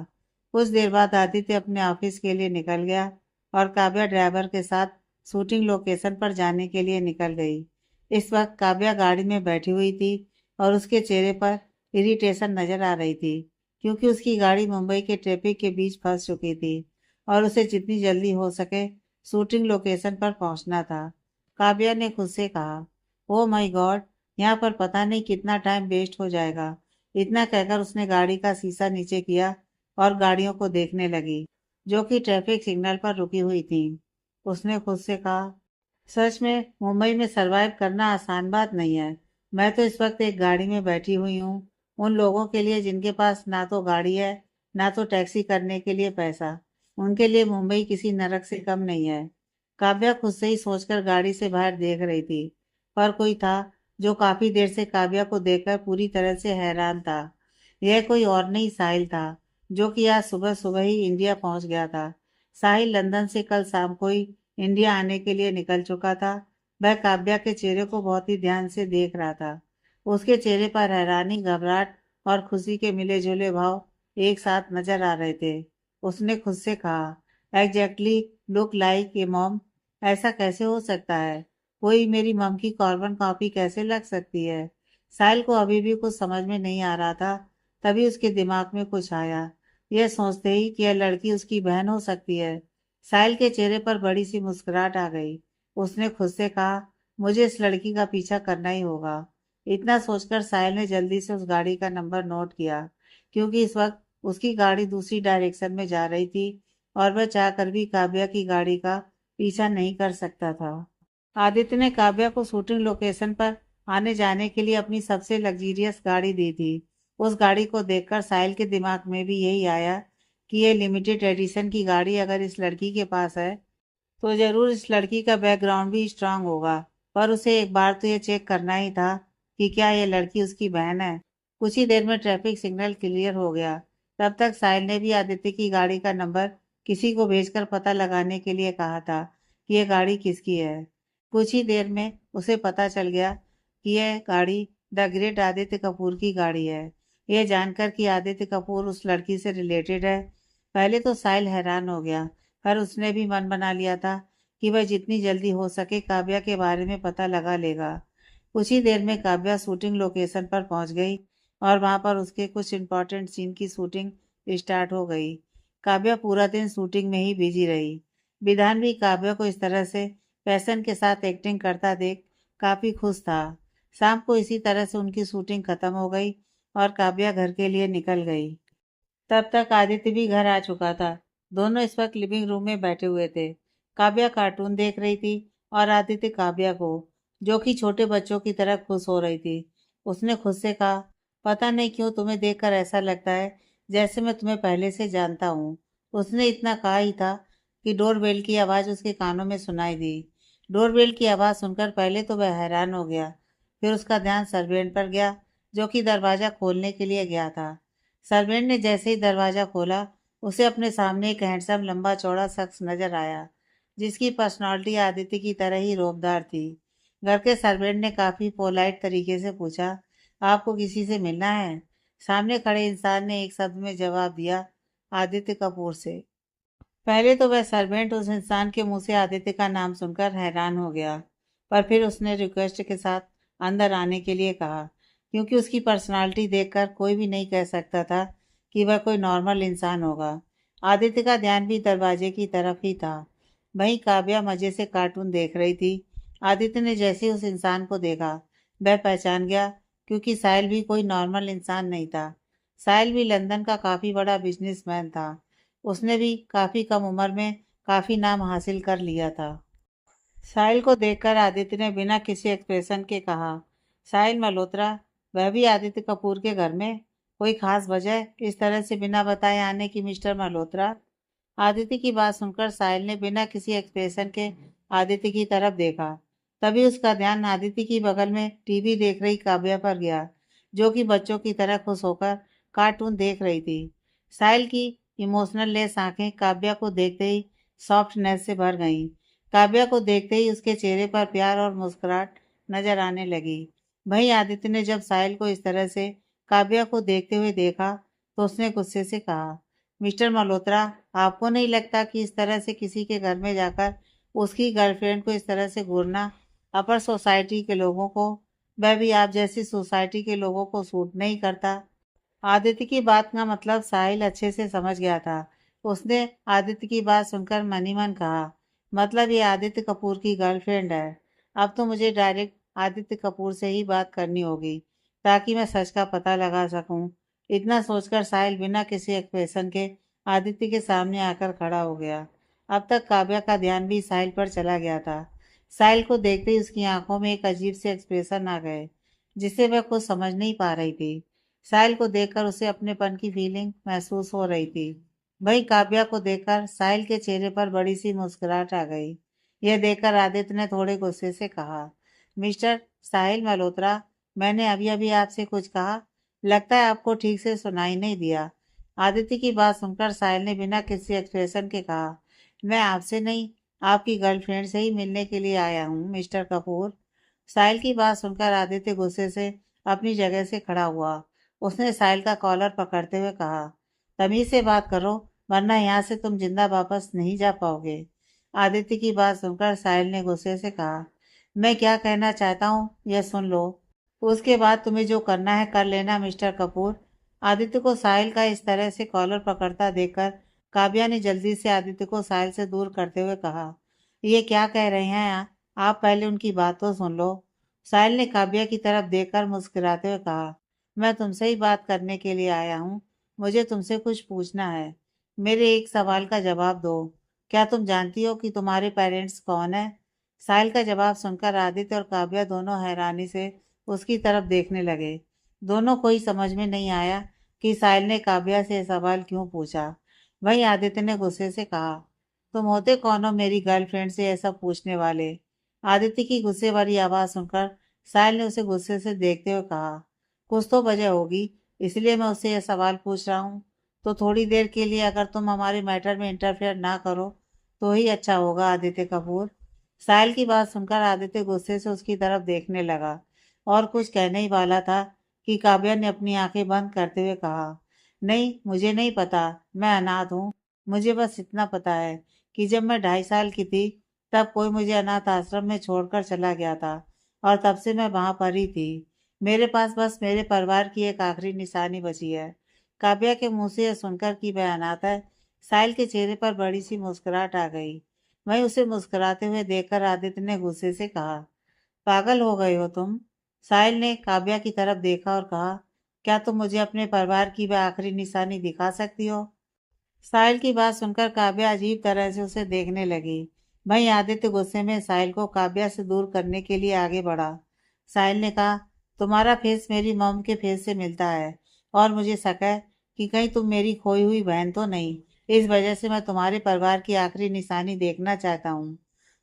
कुछ देर बाद आदित्य अपने ऑफिस के लिए निकल गया और काव्या ड्राइवर के साथ शूटिंग लोकेशन पर जाने के लिए निकल गई। इस वक्त काव्या गाड़ी में बैठी हुई थी और उसके चेहरे पर इरिटेशन नजर आ रही थी, क्योंकि उसकी गाड़ी मुंबई के ट्रैफिक के बीच फंस चुकी थी और उसे जितनी जल्दी हो सके शूटिंग लोकेशन पर पहुंचना था। काव्या ने खुद से कहा, ओ माय गॉड, यहाँ पर पता नहीं कितना टाइम वेस्ट हो जाएगा। इतना कहकर उसने गाड़ी का शीशा नीचे किया और गाड़ियों को देखने लगी जो कि ट्रैफिक सिग्नल पर रुकी हुई थी। उसने खुद से कहा, सच में मुंबई में सरवाइव करना आसान बात नहीं है। मैं तो इस वक्त एक गाड़ी में बैठी हुई हूँ, उन लोगों के लिए जिनके पास ना तो गाड़ी है ना तो टैक्सी करने के लिए पैसा। उनके लिए मुंबई किसी नरक से कम नहीं है। काव्या खुद से ही सोचकर गाड़ी से बाहर देख रही थी, पर कोई था जो काफी देर से काव्या को देखकर पूरी तरह से हैरान था। यह कोई और नहीं, साहिल था, जो कि आज सुबह सुबह ही इंडिया पहुंच गया था। साहिल लंदन से कल शाम को ही इंडिया आने के लिए निकल चुका था। वह काव्या के चेहरे को बहुत ही ध्यान से देख रहा था। उसके चेहरे पर हैरानी, घबराहट और खुशी के मिले जुले भाव एक साथ नजर आ रहे थे। उसने खुद से कहा, exactly look like a mom. ऐसा कैसे हो सकता है? कोई मेरी मम की कार्बन कॉपी कैसे लग सकती है? साहिल को अभी भी कुछ समझ में नहीं आ रहा था। तभी उसके दिमाग में कुछ आया। यह सोचते ही कि यह लड़की उसकी बहन हो सकती है। साहिल के चेहरे पर बड़ी सी मुस्कुराहट आ गई। उसने खुद से कहा, मुझे इस लड़की का पीछा करना ही होगा। इतना सोचकर साहिल ने जल्दी से उस गाड़ी का नंबर नोट किया, क्योंकि इस वक्त उसकी गाड़ी दूसरी डायरेक्शन में जा रही थी और वह चाहकर भी काव्या की गाड़ी का पीछा नहीं कर सकता था। आदित्य ने काव्या को शूटिंग लोकेशन पर आने जाने के लिए अपनी सबसे लग्जीरियस गाड़ी दी थी। उस गाड़ी को देखकर साहिल के दिमाग में भी यही आया कि ये लिमिटेड एडिशन की गाड़ी अगर इस लड़की के पास है तो जरूर इस लड़की का बैकग्राउंड भी स्ट्रांग होगा। पर उसे एक बार तो ये चेक करना ही था कि क्या ये लड़की उसकी बहन है। कुछ ही देर में ट्रैफिक सिग्नल क्लियर हो गया। तब तक साहिल ने भी आदित्य की गाड़ी का नंबर किसी को भेजकर पता लगाने के लिए कहा था कि यह गाड़ी किसकी है। कुछ ही देर में उसे पता चल गया कि यह गाड़ी द ग्रेट आदित्य कपूर की गाड़ी है। यह जानकर कि आदित्य कपूर उस लड़की से रिलेटेड है, पहले तो साहिल हैरान हो गया, पर उसने भी मन बना लिया था कि वह जितनी जल्दी हो सके काव्या के बारे में पता लगा लेगा। कुछ ही देर में काव्या शूटिंग लोकेशन पर पहुंच गई और वहां पर उसके कुछ इंपॉर्टेंट सीन की शूटिंग स्टार्ट हो गई। काव्या पूरा दिन शूटिंग में ही बिजी रही। विधान भी काव्या को इस तरह से पैशन के साथ एक्टिंग करता देख काफी खुश था। शाम को इसी तरह से उनकी शूटिंग खत्म हो गई और काव्या घर के लिए निकल गई। तब तक आदित्य भी घर आ चुका था। दोनों इस वक्त लिविंग रूम में बैठे हुए थे। काव्या कार्टून देख रही थी और आदित्य काव्या को, जो कि छोटे बच्चों की तरह खुश हो रही थी। उसने खुद से कहा, पता नहीं क्यों तुम्हें देखकर ऐसा लगता है जैसे मैं तुम्हें पहले से जानता हूँ। उसने इतना कहा ही था कि डोरबेल की आवाज़ उसके कानों में सुनाई दी। डोरबेल की आवाज़ सुनकर पहले तो वह हैरान हो गया, फिर उसका ध्यान सर्वेंट पर गया, जो कि दरवाज़ा खोलने के लिए गया था। सर्वेंट ने जैसे ही दरवाज़ा खोला, उसे अपने सामने एक हैंडसम लंबा चौड़ा शख्स नजर आया, जिसकी पर्सनालिटी आदित्य की तरह ही रौबदार थी। घर के सर्वेंट ने काफी पोलाइट तरीके से पूछा, आपको किसी से मिलना है? सामने खड़े इंसान ने एक शब्द में जवाब दिया, आदित्य कपूर से। पहले तो वह सर्वेंट उस इंसान के मुंह से आदित्य का नाम सुनकर हैरान हो गया, पर फिर उसने रिक्वेस्ट के साथ अंदर आने के लिए कहा, क्योंकि उसकी पर्सनालिटी देखकर कोई भी नहीं कह सकता था कि वह कोई नॉर्मल इंसान होगा। आदित्य का ध्यान भी दरवाजे की तरफ ही था। वहीं काव्या मजे से कार्टून देख रही थी। आदित्य ने जैसे ही उस इंसान को देखा, वह पहचान गया, क्योंकि साहिल भी कोई नॉर्मल इंसान नहीं था। साहिल भी लंदन का काफी बड़ा बिजनेसमैन था। उसने भी काफी कम उम्र में काफी नाम हासिल कर लिया था। साहिल को देखकर आदित्य ने बिना किसी एक्सप्रेशन के कहा, साहिल मल्होत्रा, वह भी आदित्य कपूर के घर में? कोई खास वजह इस तरह से बिना बताए आने की मिस्टर मल्होत्रा? आदित्य की बात सुनकर साहिल ने बिना किसी एक्सप्रेशन के आदित्य की तरफ देखा। तभी उसका ध्यान आदित्य की बगल में टीवी देख रही काव्या पर गया, जो कि बच्चों की तरह खुश होकर कार्टून देख रही थी। साहिल की इमोशनल लेस आंखें काव्या को देखते ही सॉफ्टनेस से भर गईं। काव्या को देखते ही उसके चेहरे पर प्यार और मुस्कुराहट नजर आने लगी। वहीं आदित्य ने जब साहिल को इस तरह से काव्या को देखते हुए देखा, तो उसने गुस्से से कहा, मिस्टर मल्होत्रा, आपको नहीं लगता कि इस तरह से किसी के घर में जाकर उसकी गर्लफ्रेंड को इस तरह से घूरना अपर सोसाइटी के लोगों को, वह भी आप जैसी सोसाइटी के लोगों को सूट नहीं करता? आदित्य की बात का मतलब साहिल अच्छे से समझ गया था। उसने आदित्य की बात सुनकर मन ही मन कहा, मतलब ये आदित्य कपूर की गर्लफ्रेंड है। अब तो मुझे डायरेक्ट आदित्य कपूर से ही बात करनी होगी, ताकि मैं सच का पता लगा सकूं। इतना सोचकर साहिल बिना किसी एक्सप्रेशन के आदित्य के सामने आकर खड़ा हो गया। अब तक काव्या का ध्यान भी साहिल पर चला गया था। साहिल को देखते ही उसकी आंखों में एक अजीब से एक्सप्रेशन आ गए, जिसे वह कुछ समझ नहीं पा रही थी। साहिल को देखकर उसे अपनेपन की फीलिंग महसूस हो रही थी। वहीं काव्या को देखकर साहिल के चेहरे पर बड़ी सी मुस्कुराहट आ गई। यह देखकर आदित्य ने थोड़े गुस्से से कहा, मिस्टर साहिल मल्होत्रा, मैंने अभी अभी आपसे कुछ कहा, लगता है आपको ठीक से सुनाई नहीं दिया। आदित्य की बात सुनकर साहिल ने बिना किसी एक्सप्रेशन के कहा, मैं आपसे नहीं, आपकी गर्लफ्रेंड से ही मिलने के लिए आया हूँ मिस्टर कपूर। साहिल की बात सुनकर आदित्य गुस्से से अपनी जगह से खड़ा हुआ। उसने साहिल का कॉलर पकड़ते हुए कहा, तमीज से बात करो, वरना यहाँ से तुम जिंदा वापस नहीं जा पाओगे। आदित्य की बात सुनकर साहिल ने गुस्से से कहा, मैं क्या कहना चाहता हूँ यह सुन लो, उसके बाद तुम्हें जो करना है कर लेना मिस्टर कपूर। आदित्य को साहिल का इस तरह से कॉलर पकड़ता देखकर काव्या ने जल्दी से आदित्य को साहिल से दूर करते हुए कहा, ये क्या कह रहे हैं आप, पहले उनकी बात तो सुन लो। साहिल ने काव्या की तरफ देखकर मुस्कुराते हुए कहा, मैं तुमसे ही बात करने के लिए आया हूँ। मुझे तुमसे कुछ पूछना है। मेरे एक सवाल का जवाब दो। क्या तुम जानती हो कि तुम्हारे पेरेंट्स कौन है? साहिल का जवाब सुनकर आदित्य और काव्या दोनों हैरानी से उसकी तरफ देखने लगे। दोनों को ही समझ में नहीं आया कि साहिल ने काव्या से यह सवाल क्यों पूछा। वहीं आदित्य ने गुस्से से कहा, तुम होते कौन हो मेरी गर्लफ्रेंड से ऐसा पूछने वाले? आदित्य की गुस्से वाली आवाज सुनकर साहिल ने उसे गुस्से से देखते हुए कहा, कुछ तो वजह होगी, इसलिए मैं उससे यह सवाल पूछ रहा हूँ। तो थोड़ी देर के लिए अगर तुम हमारे मैटर में इंटरफेयर ना करो तो ही अच्छा होगा आदित्य कपूर। साहिल की बात सुनकर आदित्य गुस्से से उसकी तरफ देखने लगा और कुछ कहने ही वाला था कि काव्या ने अपनी आंखें बंद करते हुए कहा, नहीं, मुझे नहीं पता, मैं अनाथ हूँ। मुझे बस इतना पता है कि जब मैं 2.5 साल की थी, तब कोई मुझे अनाथ आश्रम में छोड़कर चला गया था, और तब से मैं वहां पर ही थी। मेरे पास बस मेरे परिवार की एक आखिरी निशानी बची है। काव्या के मुंह से यह सुनकर कि वह अनाथ है, साहिल के चेहरे पर बड़ी सी मुस्कुराहट आ गई। वहीं उसे मुस्कुराते हुए देखकर आदित्य ने गुस्से से कहा, पागल हो गए हो तुम? साहिल ने काव्या की तरफ देखा और कहा, क्या तुम मुझे अपने परिवार की वह आखिरी निशानी दिखा सकती हो? साहिल की बात सुनकर काव्या अजीब तरह से उसे देखने लगी। वहीं आदित्य गुस्से में साहिल को काव्या से दूर करने के लिए आगे बढ़ा। साहिल ने कहा, तुम्हारा फेस मेरी मॉम के फेस से मिलता है, और मुझे शक है कि कहीं तुम मेरी खोई हुई बहन तो नहीं। इस वजह से मैं तुम्हारे परिवार की आखिरी निशानी देखना चाहता हूँ।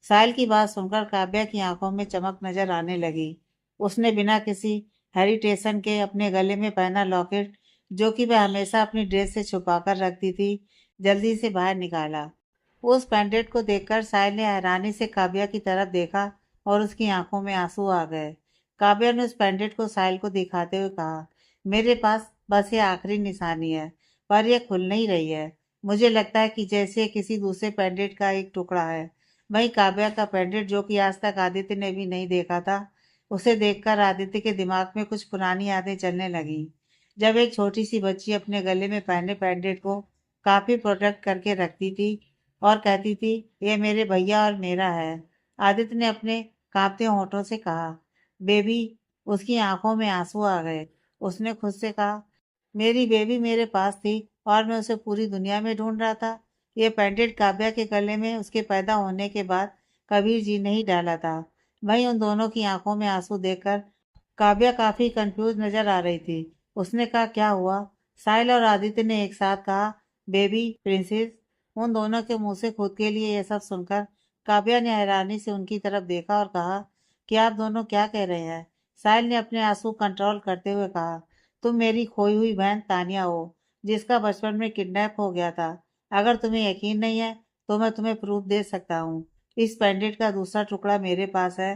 साहिल की बात सुनकर काव्या की आंखों में चमक नजर आने लगी। उसने बिना किसी हेरिटेशन के अपने गले में पहना लॉकेट, जो कि वह हमेशा अपनी ड्रेस से छुपा कर रखती थी, जल्दी से बाहर निकाला। उस पेंडेंट को देखकर साहिल ने हैरानी से काव्या की तरफ देखा और उसकी आंखों में आंसू आ गए। काव्या ने उस पेंडेंट को साहिल को दिखाते हुए कहा, मेरे पास बस ये आखिरी निशानी है, पर यह खुल नहीं रही है। मुझे लगता है कि जैसे किसी दूसरे पेंडेंट का एक टुकड़ा है। वहीं काव्या का पेंडेंट, जो कि आज तक आदित्य ने भी नहीं देखा था, उसे देखकर आदित्य के दिमाग में कुछ पुरानी यादें चलने लगी। जब एक छोटी सी बच्ची अपने गले में पहने पेंडेंट को काफी प्रोटेक्ट करके रखती थी और कहती थी, ये मेरे भैया और मेरा है। आदित्य ने अपने कांपते होठों से कहा, बेबी। उसकी आंखों में आंसू आ गए। उसने खुद से कहा, मेरी बेबी मेरे पास थी और मैं उसे पूरी दुनिया में ढूंढ रहा था। ये पेंडेंट काव्या के गले में उसके पैदा होने के बाद कबीर जी ने ही डाला था। वहीं उन दोनों की आंखों में आंसू देखकर काव्या काफी कंफ्यूज नजर आ रही थी। उसने कहा, क्या हुआ? साहिल और आदित्य ने एक साथ कहा, बेबी, प्रिंसेस। उन दोनों के मुंह से खुद के लिए यह सब सुनकर काव्या ने हैरानी से उनकी तरफ देखा और कहा, कि आप दोनों क्या कह रहे हैं? साहिल ने अपने आंसू कंट्रोल करते हुए कहा, तुम मेरी खोई हुई बहन तानिया हो, जिसका बचपन में किडनैप हो गया था। अगर तुम्हें यकीन नहीं है तो मैं तुम्हें प्रूफ दे सकता हूँ। इस पेंडेंट का दूसरा टुकड़ा मेरे पास है।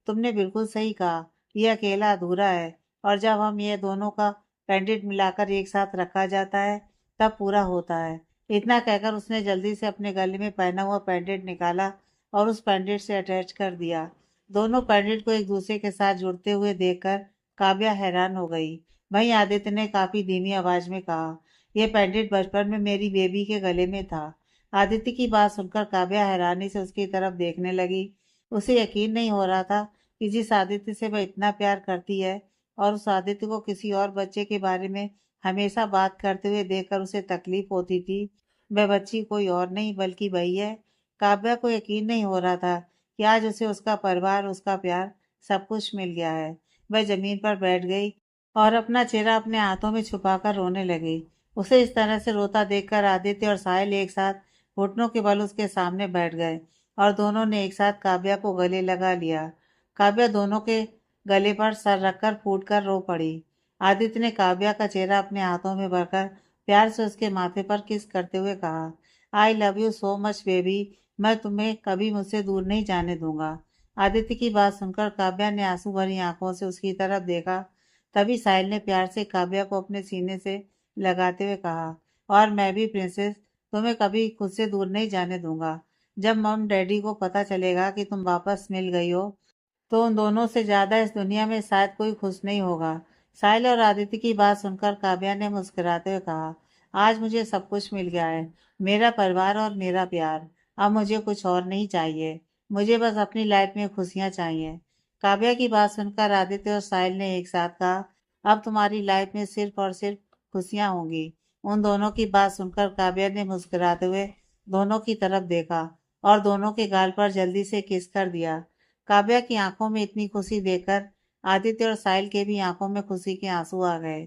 तुमने बिल्कुल सही कहा, यह अकेला अधूरा है, और जब हम ये दोनों का पेंडेंट मिलाकर एक साथ रखा जाता है तब पूरा होता है। इतना कहकर उसने जल्दी से अपने गले में पहना हुआ पेंडेंट निकाला और उस पेंडेंट से अटैच कर दिया। दोनों पेंडेंट को एक दूसरे के साथ जुड़ते हुए देखकर काव्या हैरान हो गई। वहीं आदित्य ने काफी धीमी आवाज में कहा, यह पेंडेंट बचपन में मेरी बेबी के गले में था। आदित्य की बात सुनकर काव्या हैरानी से उसकी तरफ देखने लगी। उसे यकीन नहीं हो रहा था कि जिस आदित्य से वह इतना प्यार करती है, और उस आदित्य को किसी और बच्चे के बारे में हमेशा बात करते हुए देखकर उसे तकलीफ होती थी, वह बच्ची कोई और नहीं बल्कि वही है। काव्या को यकीन नहीं हो रहा था कि आज उसे उसका परिवार, उसका प्यार, सब कुछ मिल गया है। वह जमीन पर बैठ गई और अपना चेहरा अपने हाथों में छुपाकर रोने लगी। उसे इस तरह से रोता देखकर आदित्य और साहिल एक साथ घुटनों के बल उसके सामने बैठ गए और दोनों ने एक साथ काव्या को गले लगा लिया। काव्या दोनों के गले पर सर रखकर फूट कर रो पड़ी। आदित्य ने काव्या का चेहरा अपने हाथों में भरकर प्यार से उसके माथे पर किस करते हुए कहा, I love you so much baby. मैं तुम्हें कभी मुझसे दूर नहीं जाने दूंगा। आदित्य की बात सुनकर काव्या ने आंसू भरी आंखों से उसकी तरफ देखा। तभी साहिल ने प्यार से काव्या को अपने सीने से लगाते हुए कहा, और मैं भी प्रिंसेस, तुम्हें कभी खुद से दूर नहीं जाने दूंगा। जब मम डैडी को पता चलेगा कि तुम वापस मिल गई हो, तो उन दोनों से ज्यादा इस दुनिया में शायद कोई खुश नहीं होगा। साहिल और आदित्य की बात सुनकर काव्या ने मुस्कुराते हुए कहा, आज मुझे सब कुछ मिल गया है, मेरा परिवार और मेरा प्यार। अब मुझे कुछ और नहीं चाहिए। मुझे बस अपनी लाइफ में खुशियां चाहिए। काव्या की बात सुनकर आदित्य और साहिल ने एक साथ कहा, अब तुम्हारी लाइफ में सिर्फ और सिर्फ खुशियां होंगी। उन दोनों की बात सुनकर काव्या ने मुस्कुराते हुए दोनों की तरफ देखा और दोनों के गाल पर जल्दी से किस कर दिया। काव्या की आंखों में इतनी खुशी देखकर आदित्य और साहिल के भी आंखों में खुशी के आंसू आ गए।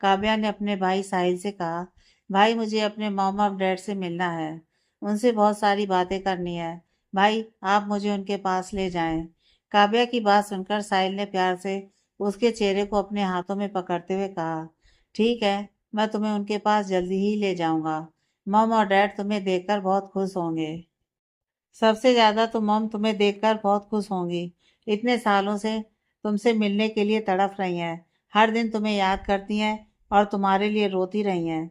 काव्या ने अपने भाई साहिल से कहा, भाई मुझे अपने मॉम और डैड से मिलना है। उनसे बहुत सारी बातें करनी है। भाई आप मुझे उनके पास ले जाएं। काव्या की बात सुनकर साहिल ने प्यार से उसके चेहरे को अपने हाथों में पकड़ते हुए कहा, ठीक है, मैं तुम्हें उनके पास जल्दी ही ले जाऊंगा। मॉम और डैड तुम्हें देखकर बहुत खुश होंगे। सबसे ज्यादा तो मॉम तुम्हें देखकर बहुत खुश होंगी। इतने सालों से तुमसे मिलने के लिए तड़प रही हैं, हर दिन तुम्हें याद करती हैं और तुम्हारे लिए रोती रही हैं।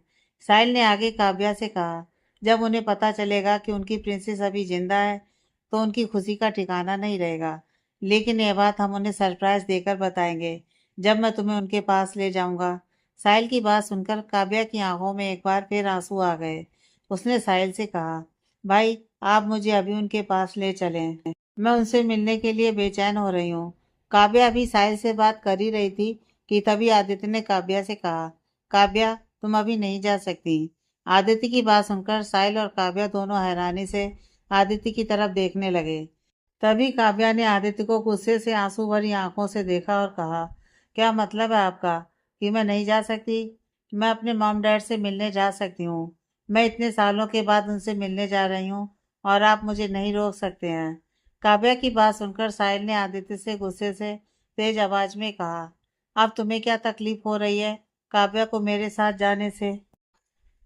साहिल ने आगे काव्या से कहा, जब उन्हें पता चलेगा कि उनकी प्रिंसेस अभी जिंदा है तो उनकी खुशी का ठिकाना नहीं रहेगा। लेकिन यह बात हम उन्हें सरप्राइज देकर बताएंगे, जब मैं तुम्हें उनके पास ले जाऊंगा। साहिल की बात सुनकर काव्या की आंखों में एक बार फिर आंसू आ गए। उसने साहिल से कहा, भाई आप मुझे अभी उनके पास ले चलें। मैं उनसे मिलने के लिए बेचैन हो रही हूँ। काव्या अभी साहिल से बात कर ही रही थी कि तभी आदित्य ने काव्या से कहा, काव्या तुम अभी नहीं जा सकती। आदित्य की बात सुनकर साहिल और काव्या दोनों हैरानी से आदित्य की तरफ देखने लगे। तभी काव्या ने आदित्य को गुस्से से आंसू भरी आंखों से देखा और कहा, क्या मतलब है आपका कि मैं नहीं जा सकती? मैं अपने मॉम डैड से मिलने जा सकती हूँ। मैं इतने सालों के बाद उनसे मिलने जा रही हूँ और आप मुझे नहीं रोक सकते हैं। काव्या की बात सुनकर साहिल ने आदित्य से गुस्से से तेज आवाज में कहा, अब तुम्हें क्या तकलीफ हो रही है काव्या को मेरे साथ जाने से?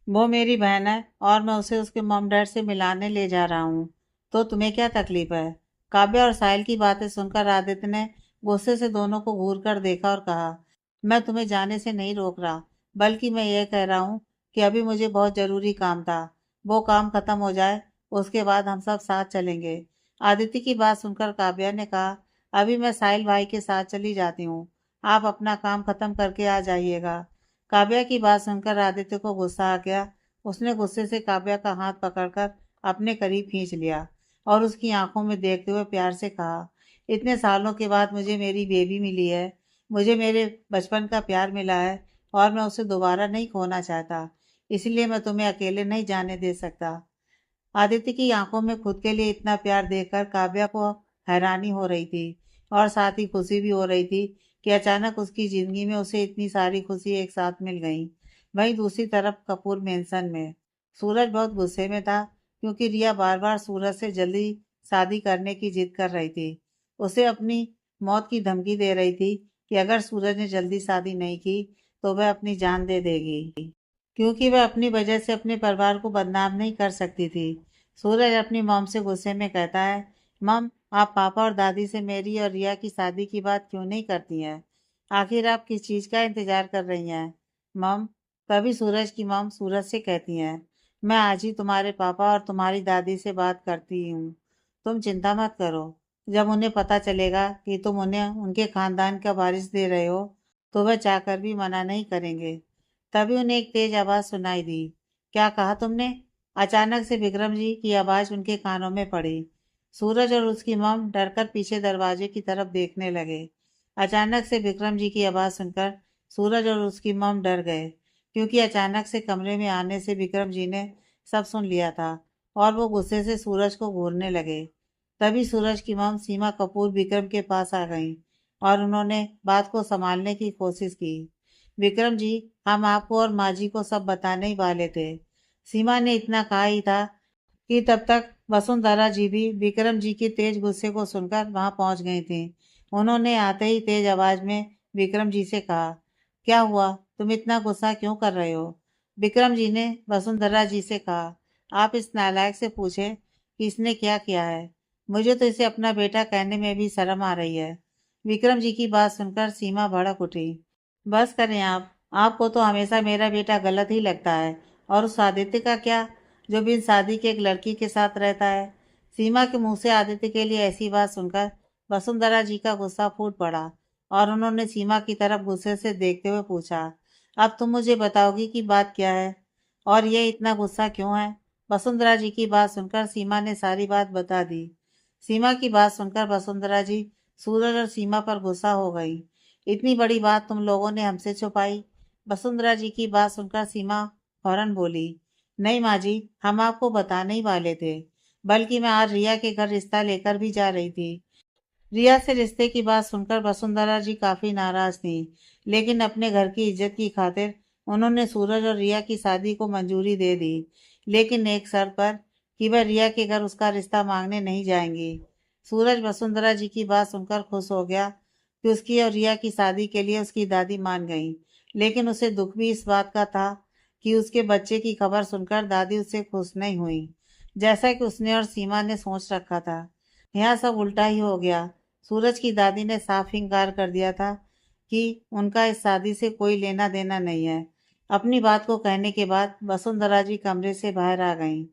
वो मेरी बहन है और मैं उसे उसके मॉम डैड से मिलाने ले जा रहा हूँ, तो तुम्हें क्या तकलीफ है? काव्या और साहिल की बातें सुनकर आदित्य ने गुस्से से दोनों को घूर कर देखा और कहा, मैं तुम्हें जाने से नहीं रोक रहा, बल्कि मैं यह कह रहा हूँ कि अभी मुझे बहुत जरूरी काम था। वो काम खत्म हो जाए, उसके बाद हम सब साथ चलेंगे। आदित्य की बात सुनकर काव्या ने कहा, अभी मैं साहिल भाई के साथ चली जाती हूँ, आप अपना काम खत्म करके आ जाइएगा। काव्या की बात सुनकर आदित्य को गुस्सा आ गया। उसने गुस्से से काव्या का हाथ पकड़कर अपने करीब खींच लिया और उसकी आंखों में देखते हुए प्यार से कहा, इतने सालों के बाद मुझे मेरी बेबी मिली है, मुझे मेरे बचपन का प्यार मिला है और मैं उसे दोबारा नहीं खोना चाहता, इसलिए मैं तुम्हें अकेले नहीं जाने दे सकता। आदित्य की आंखों में खुद के लिए इतना प्यार देखकर काव्या को हैरानी हो रही थी और साथ ही खुशी भी हो रही थी कि अचानक उसकी जिंदगी में उसे इतनी सारी खुशी एक साथ मिल गई। वहीं दूसरी तरफ कपूर मेंशन में सूरज बहुत गुस्से में था, क्योंकि रिया बार बार सूरज से जल्दी शादी करने की जिद कर रही थी। उसे अपनी मौत की धमकी दे रही थी कि अगर सूरज ने जल्दी शादी नहीं की तो वह अपनी जान दे देगी, क्योंकि वह अपनी वजह से अपने परिवार को बदनाम नहीं कर सकती थी। सूरज अपनी मॉम से गुस्से में कहता है, मॉम, आप पापा और दादी से मेरी और रिया की शादी की बात क्यों नहीं करती हैं? आखिर आप किस चीज़ का इंतजार कर रही हैं? मॉम, तभी सूरज की मॉम सूरज से कहती हैं, मैं आज ही तुम्हारे पापा और तुम्हारी दादी से बात करती हूँ, तुम चिंता मत करो। जब उन्हें पता चलेगा कि तुम उन्हें उनके खानदान का वारिस दे रहे हो, तो वह चाहकर भी मना नहीं करेंगे। तभी उन्हें एक तेज आवाज सुनाई दी। क्या कहा तुमने? अचानक से विक्रम जी की आवाज उनके कानों में पड़ी। सूरज और उसकी मॉम डरकर पीछे दरवाजे की तरफ देखने लगे। अचानक से विक्रम जी की आवाज सुनकर सूरज और उसकी मॉम डर गए, क्योंकि अचानक से कमरे में आने से विक्रम जी ने सब सुन लिया था और वो गुस्से से सूरज को घूरने लगे। तभी सूरज की मॉम सीमा कपूर विक्रम के पास आ गई और उन्होंने बात को संभालने की कोशिश की। विक्रम जी, हम आपको और माँ जी को सब बताने ही वाले थे। सीमा ने इतना कहा ही था कि तब तक वसुंधरा जी भी विक्रम जी के तेज गुस्से को सुनकर वहां पहुंच गई थी। उन्होंने आते ही तेज आवाज में विक्रम जी से कहा, क्या हुआ, तुम इतना गुस्सा क्यों कर रहे हो? विक्रम जी ने वसुंधरा जी से कहा, आप इस नालायक से पूछे कि इसने क्या किया है, मुझे तो इसे अपना बेटा कहने में भी शर्म आ रही है। विक्रम जी की बात सुनकर सीमा भड़क उठी। बस करें आप, आपको तो हमेशा मेरा बेटा गलत ही लगता है, और उस आदित्य का क्या, जो बिन शादी के एक लड़की के साथ रहता है? सीमा के मुंह से आदित्य के लिए ऐसी बात सुनकर वसुंधरा जी का गुस्सा फूट पड़ा और उन्होंने सीमा की तरफ गुस्से से देखते हुए पूछा, अब तुम मुझे बताओगी कि बात क्या है और ये इतना गुस्सा क्यों है? वसुंधरा जी की बात सुनकर सीमा ने सारी बात बता दी। सीमा की बात सुनकर वसुंधरा जी सूरज और सीमा पर गुस्सा हो गई। इतनी बड़ी बात तुम लोगों ने हमसे छुपाई? वसुंधरा जी की बात सुनकर सीमा फौरन बोली, नहीं माँ जी, हम आपको बताने ही वाले थे, बल्कि मैं आज रिया के घर रिश्ता लेकर भी जा रही थी। रिया से रिश्ते की बात सुनकर वसुंधरा जी काफी नाराज थी, लेकिन अपने घर की इज्जत की खातिर उन्होंने सूरज और रिया की शादी को मंजूरी दे दी, लेकिन एक शर्त पर, कि वह रिया के घर उसका रिश्ता मांगने नहीं जाएंगी। सूरज वसुंधरा जी की बात सुनकर खुश हो गया कि उसकी और रिया की शादी के लिए उसकी दादी मान गई, लेकिन उसे दुख भी इस बात का था कि उसके बच्चे की खबर सुनकर दादी उससे खुश नहीं हुई, जैसा कि उसने और सीमा ने सोच रखा था। यहाँ सब उल्टा ही हो गया। सूरज की दादी ने साफ इनकार कर दिया था कि उनका इस शादी से कोई लेना देना नहीं है। अपनी बात को कहने के बाद वसुंधरा जी कमरे से बाहर आ गईं।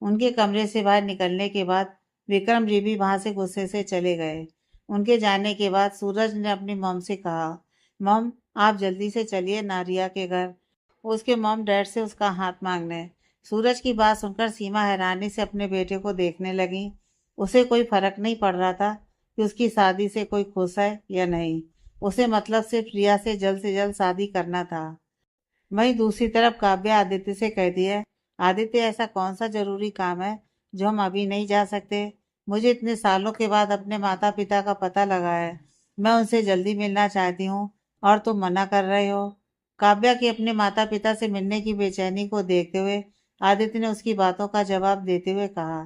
उनके कमरे से बाहर निकलने के बाद विक्रम जी भी वहां से गुस्से से चले गए। उनके जाने के बाद सूरज ने अपनी मॉम से कहा, मॉम, आप जल्दी से चलिए नारिया के घर, उसके मॉम डैड से उसका हाथ मांगने। सूरज की बात सुनकर सीमा हैरानी से अपने बेटे को देखने लगी। उसे कोई फर्क नहीं पड़ रहा था कि उसकी शादी से कोई खुश है या नहीं। उसे मतलब सिर्फ रिया से जल्द शादी करना था। वहीं दूसरी तरफ काव्या आदित्य से कहती है, आदित्य, ऐसा कौन सा जरूरी काम है जो हम अभी नहीं जा सकते? मुझे इतने सालों के बाद अपने माता पिता का पता लगा है, मैं उनसे जल्दी मिलना चाहती हूँ और तुम मना कर रहे हो। काव्या की अपने माता पिता से मिलने की बेचैनी को देखते हुए आदित्य ने उसकी बातों का जवाब देते हुए कहा,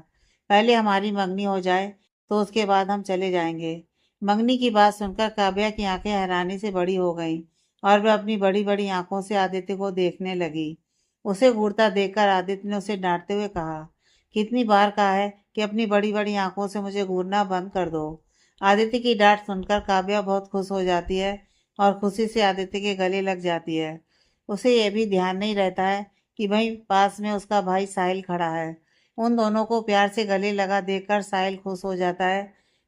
पहले हमारी मंगनी हो जाए, तो उसके बाद हम चले जाएंगे। मंगनी की बात सुनकर काव्या की आंखें हैरानी से बड़ी हो गईं और वह अपनी बड़ी बड़ी आंखों से आदित्य को देखने लगी। उसे घूरता देखकर आदित्य ने उसे डांटते हुए कहा, कितनी बार कहा है कि अपनी बड़ी बड़ी आंखों से मुझे घूरना बंद कर दो। आदित्य की डांट सुनकर काव्या बहुत खुश हो जाती है और खुशी से आदित्य के गले लग जाती है। उसे यह भी ध्यान नहीं रहता है कि वहीं पास में उसका भाई साहिल खड़ा है। उन दोनों को प्यार से गले लगा देखकर साहिल खुश हो जाता है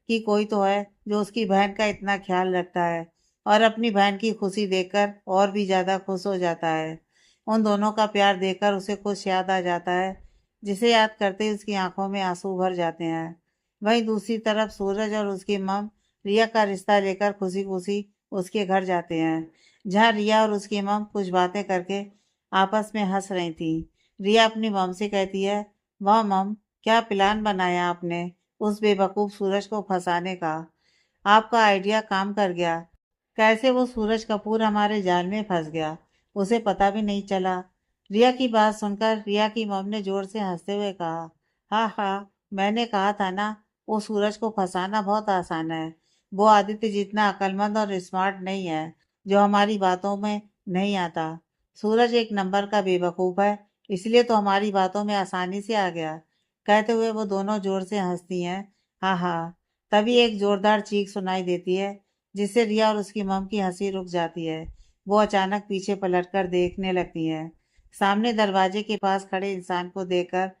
कि कोई तो है जो उसकी बहन का इतना ख्याल रखता है, और अपनी बहन की खुशी देखकर और भी ज्यादा खुश हो जाता है। उन दोनों का प्यार देखकर उसे कुछ याद आ जाता है, जिसे याद करते ही उसकी आंखों में आंसू भर जाते हैं। वहीं दूसरी तरफ सूरज और उसकी मम रिया का रिश्ता लेकर खुशी खुशी उसके घर जाते हैं, जहाँ रिया और उसकी मम कुछ बातें करके आपस में हंस रही थी। रिया अपनी मम से कहती है, वाह मम, क्या प्लान बनाया आपने उस बेवकूफ सूरज को फंसाने का। आपका आइडिया काम कर गया। कैसे वो सूरज कपूर हमारे जाल में फंस गया, उसे पता भी नहीं चला। रिया की बात सुनकर रिया की मम ने जोर से हंसते हुए कहा, हाँ हाँ, मैंने कहा था ना, वो सूरज को फंसाना बहुत आसान है। वो आदित्य जितना अक्लमंद और स्मार्ट नहीं है, जो हमारी बातों में नहीं आता। सूरज एक नंबर का बेवकूफ है, इसलिए तो हमारी बातों में आसानी से आ गया। कहते हुए वो दोनों जोर से हंसती हैं। हाँ हाँ। तभी एक जोरदार चीख सुनाई देती है, जिससे रिया और उसकी मम की हंसी रुक जाती है। वो अचानक पीछे पलटकर देखने लगती हैं। सामने दरवाजे के पास खड़े इंसान को देखकर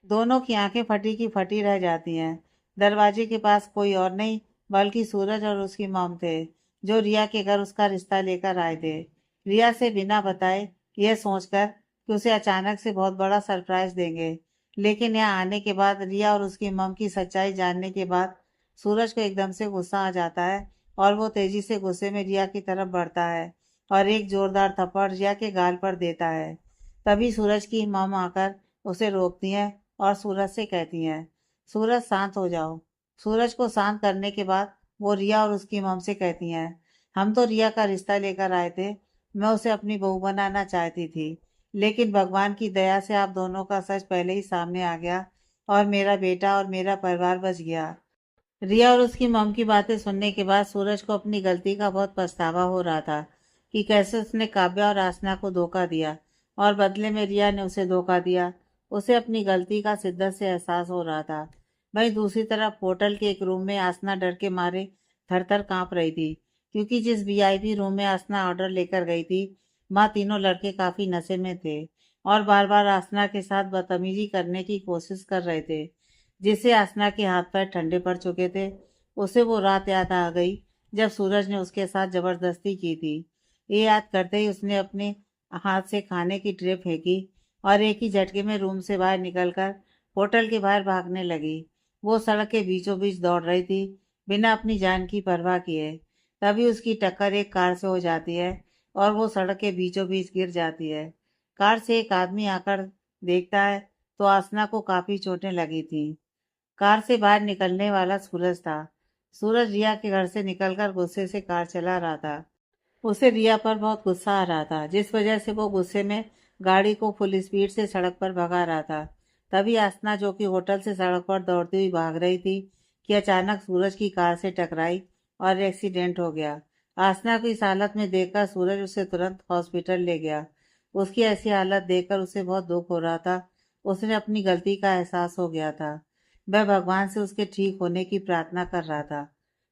दोनों की आंखें फटी की फटी रह जाती हैं। दरवाजे के पास कोई और नहीं बल्कि सूरज और उसकी मॉम थे, जो रिया के घर उसका रिश्ता लेकर आए थे। रिया से बिना बताए, यह सोचकर कि उसे अचानक से बहुत बड़ा सरप्राइज देंगे। लेकिन यहाँ आने के बाद, रिया और उसकी मॉम की सच्चाई जानने के बाद, सूरज को एकदम से गुस्सा आ जाता है और वो तेजी से गुस्से में रिया की तरफ बढ़ता है और एक जोरदार थप्पड़ रिया के गाल पर देता है। तभी सूरज की मॉम आकर उसे रोकती है और सूरज से कहती हैं, सूरज शांत हो जाओ। सूरज को शांत करने के बाद वो रिया और उसकी मॉम से कहती हैं, हम तो रिया का रिश्ता लेकर आए थे। मैं उसे अपनी बहू बनाना चाहती थी, लेकिन भगवान की दया से आप दोनों का सच पहले ही सामने आ गया और मेरा बेटा और मेरा परिवार बच गया। रिया और उसकी मॉम की बातें सुनने के बाद सूरज को अपनी गलती का बहुत पछतावा हो रहा था कि कैसे उसने काव्या और आसना को धोखा दिया और बदले में रिया ने उसे धोखा दिया। उसे अपनी गलती का शिद्दत से एहसास हो रहा था। वहीं दूसरी तरफ होटल के एक रूम में आसना डर के मारे थर थर कांप रही थी, क्योंकि जिस वीआईपी रूम में आसना ऑर्डर लेकर गई थी, वहाँ तीनों लड़के काफी नशे में थे और बार बार आसना के साथ बदतमीजी करने की कोशिश कर रहे थे, जिससे आसना के हाथ पैर ठंडे पड़ चुके थे। उसे वो रात याद आ गई जब सूरज ने उसके साथ जबरदस्ती की थी। ये याद करते ही उसने अपने हाथ से खाने की ट्रे फेंकी और एक ही झटके में रूम से बाहर निकलकर होटल के बाहर भागने लगी। वो सड़क के बीचों बीच दौड़ रही थी, बिना अपनी जान की परवाह किए। तभी उसकी टक्कर एक कार से हो जाती है और वो सड़क के बीचों बीच गिर जाती है। कार से एक आदमी आकर देखता है तो आसना को काफी चोटें लगी थी। कार से बाहर निकलने वाला सूरज था। सूरज रिया के घर से निकलकर गुस्से से कार चला रहा था। उसे रिया पर बहुत गुस्सा आ रहा था, जिस वजह से वो गुस्से में गाड़ी को फुल स्पीड से सड़क पर भगा रहा था। तभी आसना, जो कि होटल से सड़क पर दौड़ती हुई भाग रही थी, कि अचानक सूरज की कार से टकराई और एक्सीडेंट हो गया। आसना को इस हालत में देखकर सूरज उसे तुरंत हॉस्पिटल ले गया। उसकी ऐसी हालत देखकर उसे बहुत दुख हो रहा था। उसने अपनी गलती का एहसास हो गया था। वह भगवान से उसके ठीक होने की प्रार्थना कर रहा था।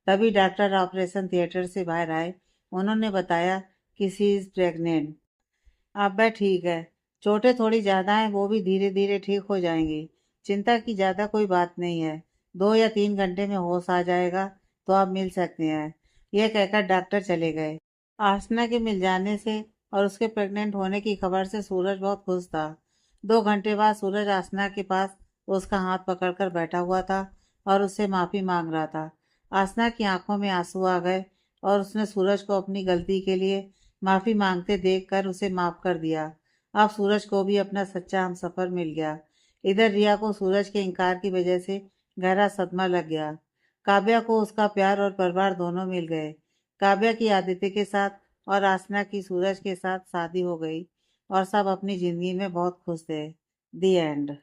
तभी डॉक्टर ऑपरेशन थिएटर से बाहर आए। उन्होंने बताया कि सी इज प्रेग्नेंट। अब वह ठीक है। चोटें थोड़ी ज्यादा हैं, वो भी धीरे धीरे ठीक हो जाएंगी। चिंता की ज्यादा कोई बात नहीं है। 2 या 3 घंटे में होश आ जाएगा तो आप मिल सकते हैं। यह कहकर डॉक्टर चले गए। आसना के मिल जाने से और उसके प्रेग्नेंट होने की खबर से सूरज बहुत खुश था। 2 घंटे बाद सूरज आसना के पास उसका हाथ पकड़कर बैठा हुआ था और उससे माफी मांग रहा था। आसना की आंखों में आंसू आ गए और उसने सूरज को अपनी गलती के लिए माफी मांगते देखकर उसे माफ कर दिया। अब सूरज को भी अपना सच्चा हमसफर मिल गया। इधर रिया को सूरज के इनकार की वजह से गहरा सदमा लग गया। काव्या को उसका प्यार और परिवार दोनों मिल गए। काव्या की आदित्य के साथ और आसना की सूरज के साथ शादी हो गई और सब अपनी जिंदगी में बहुत खुश थे। दी एंड।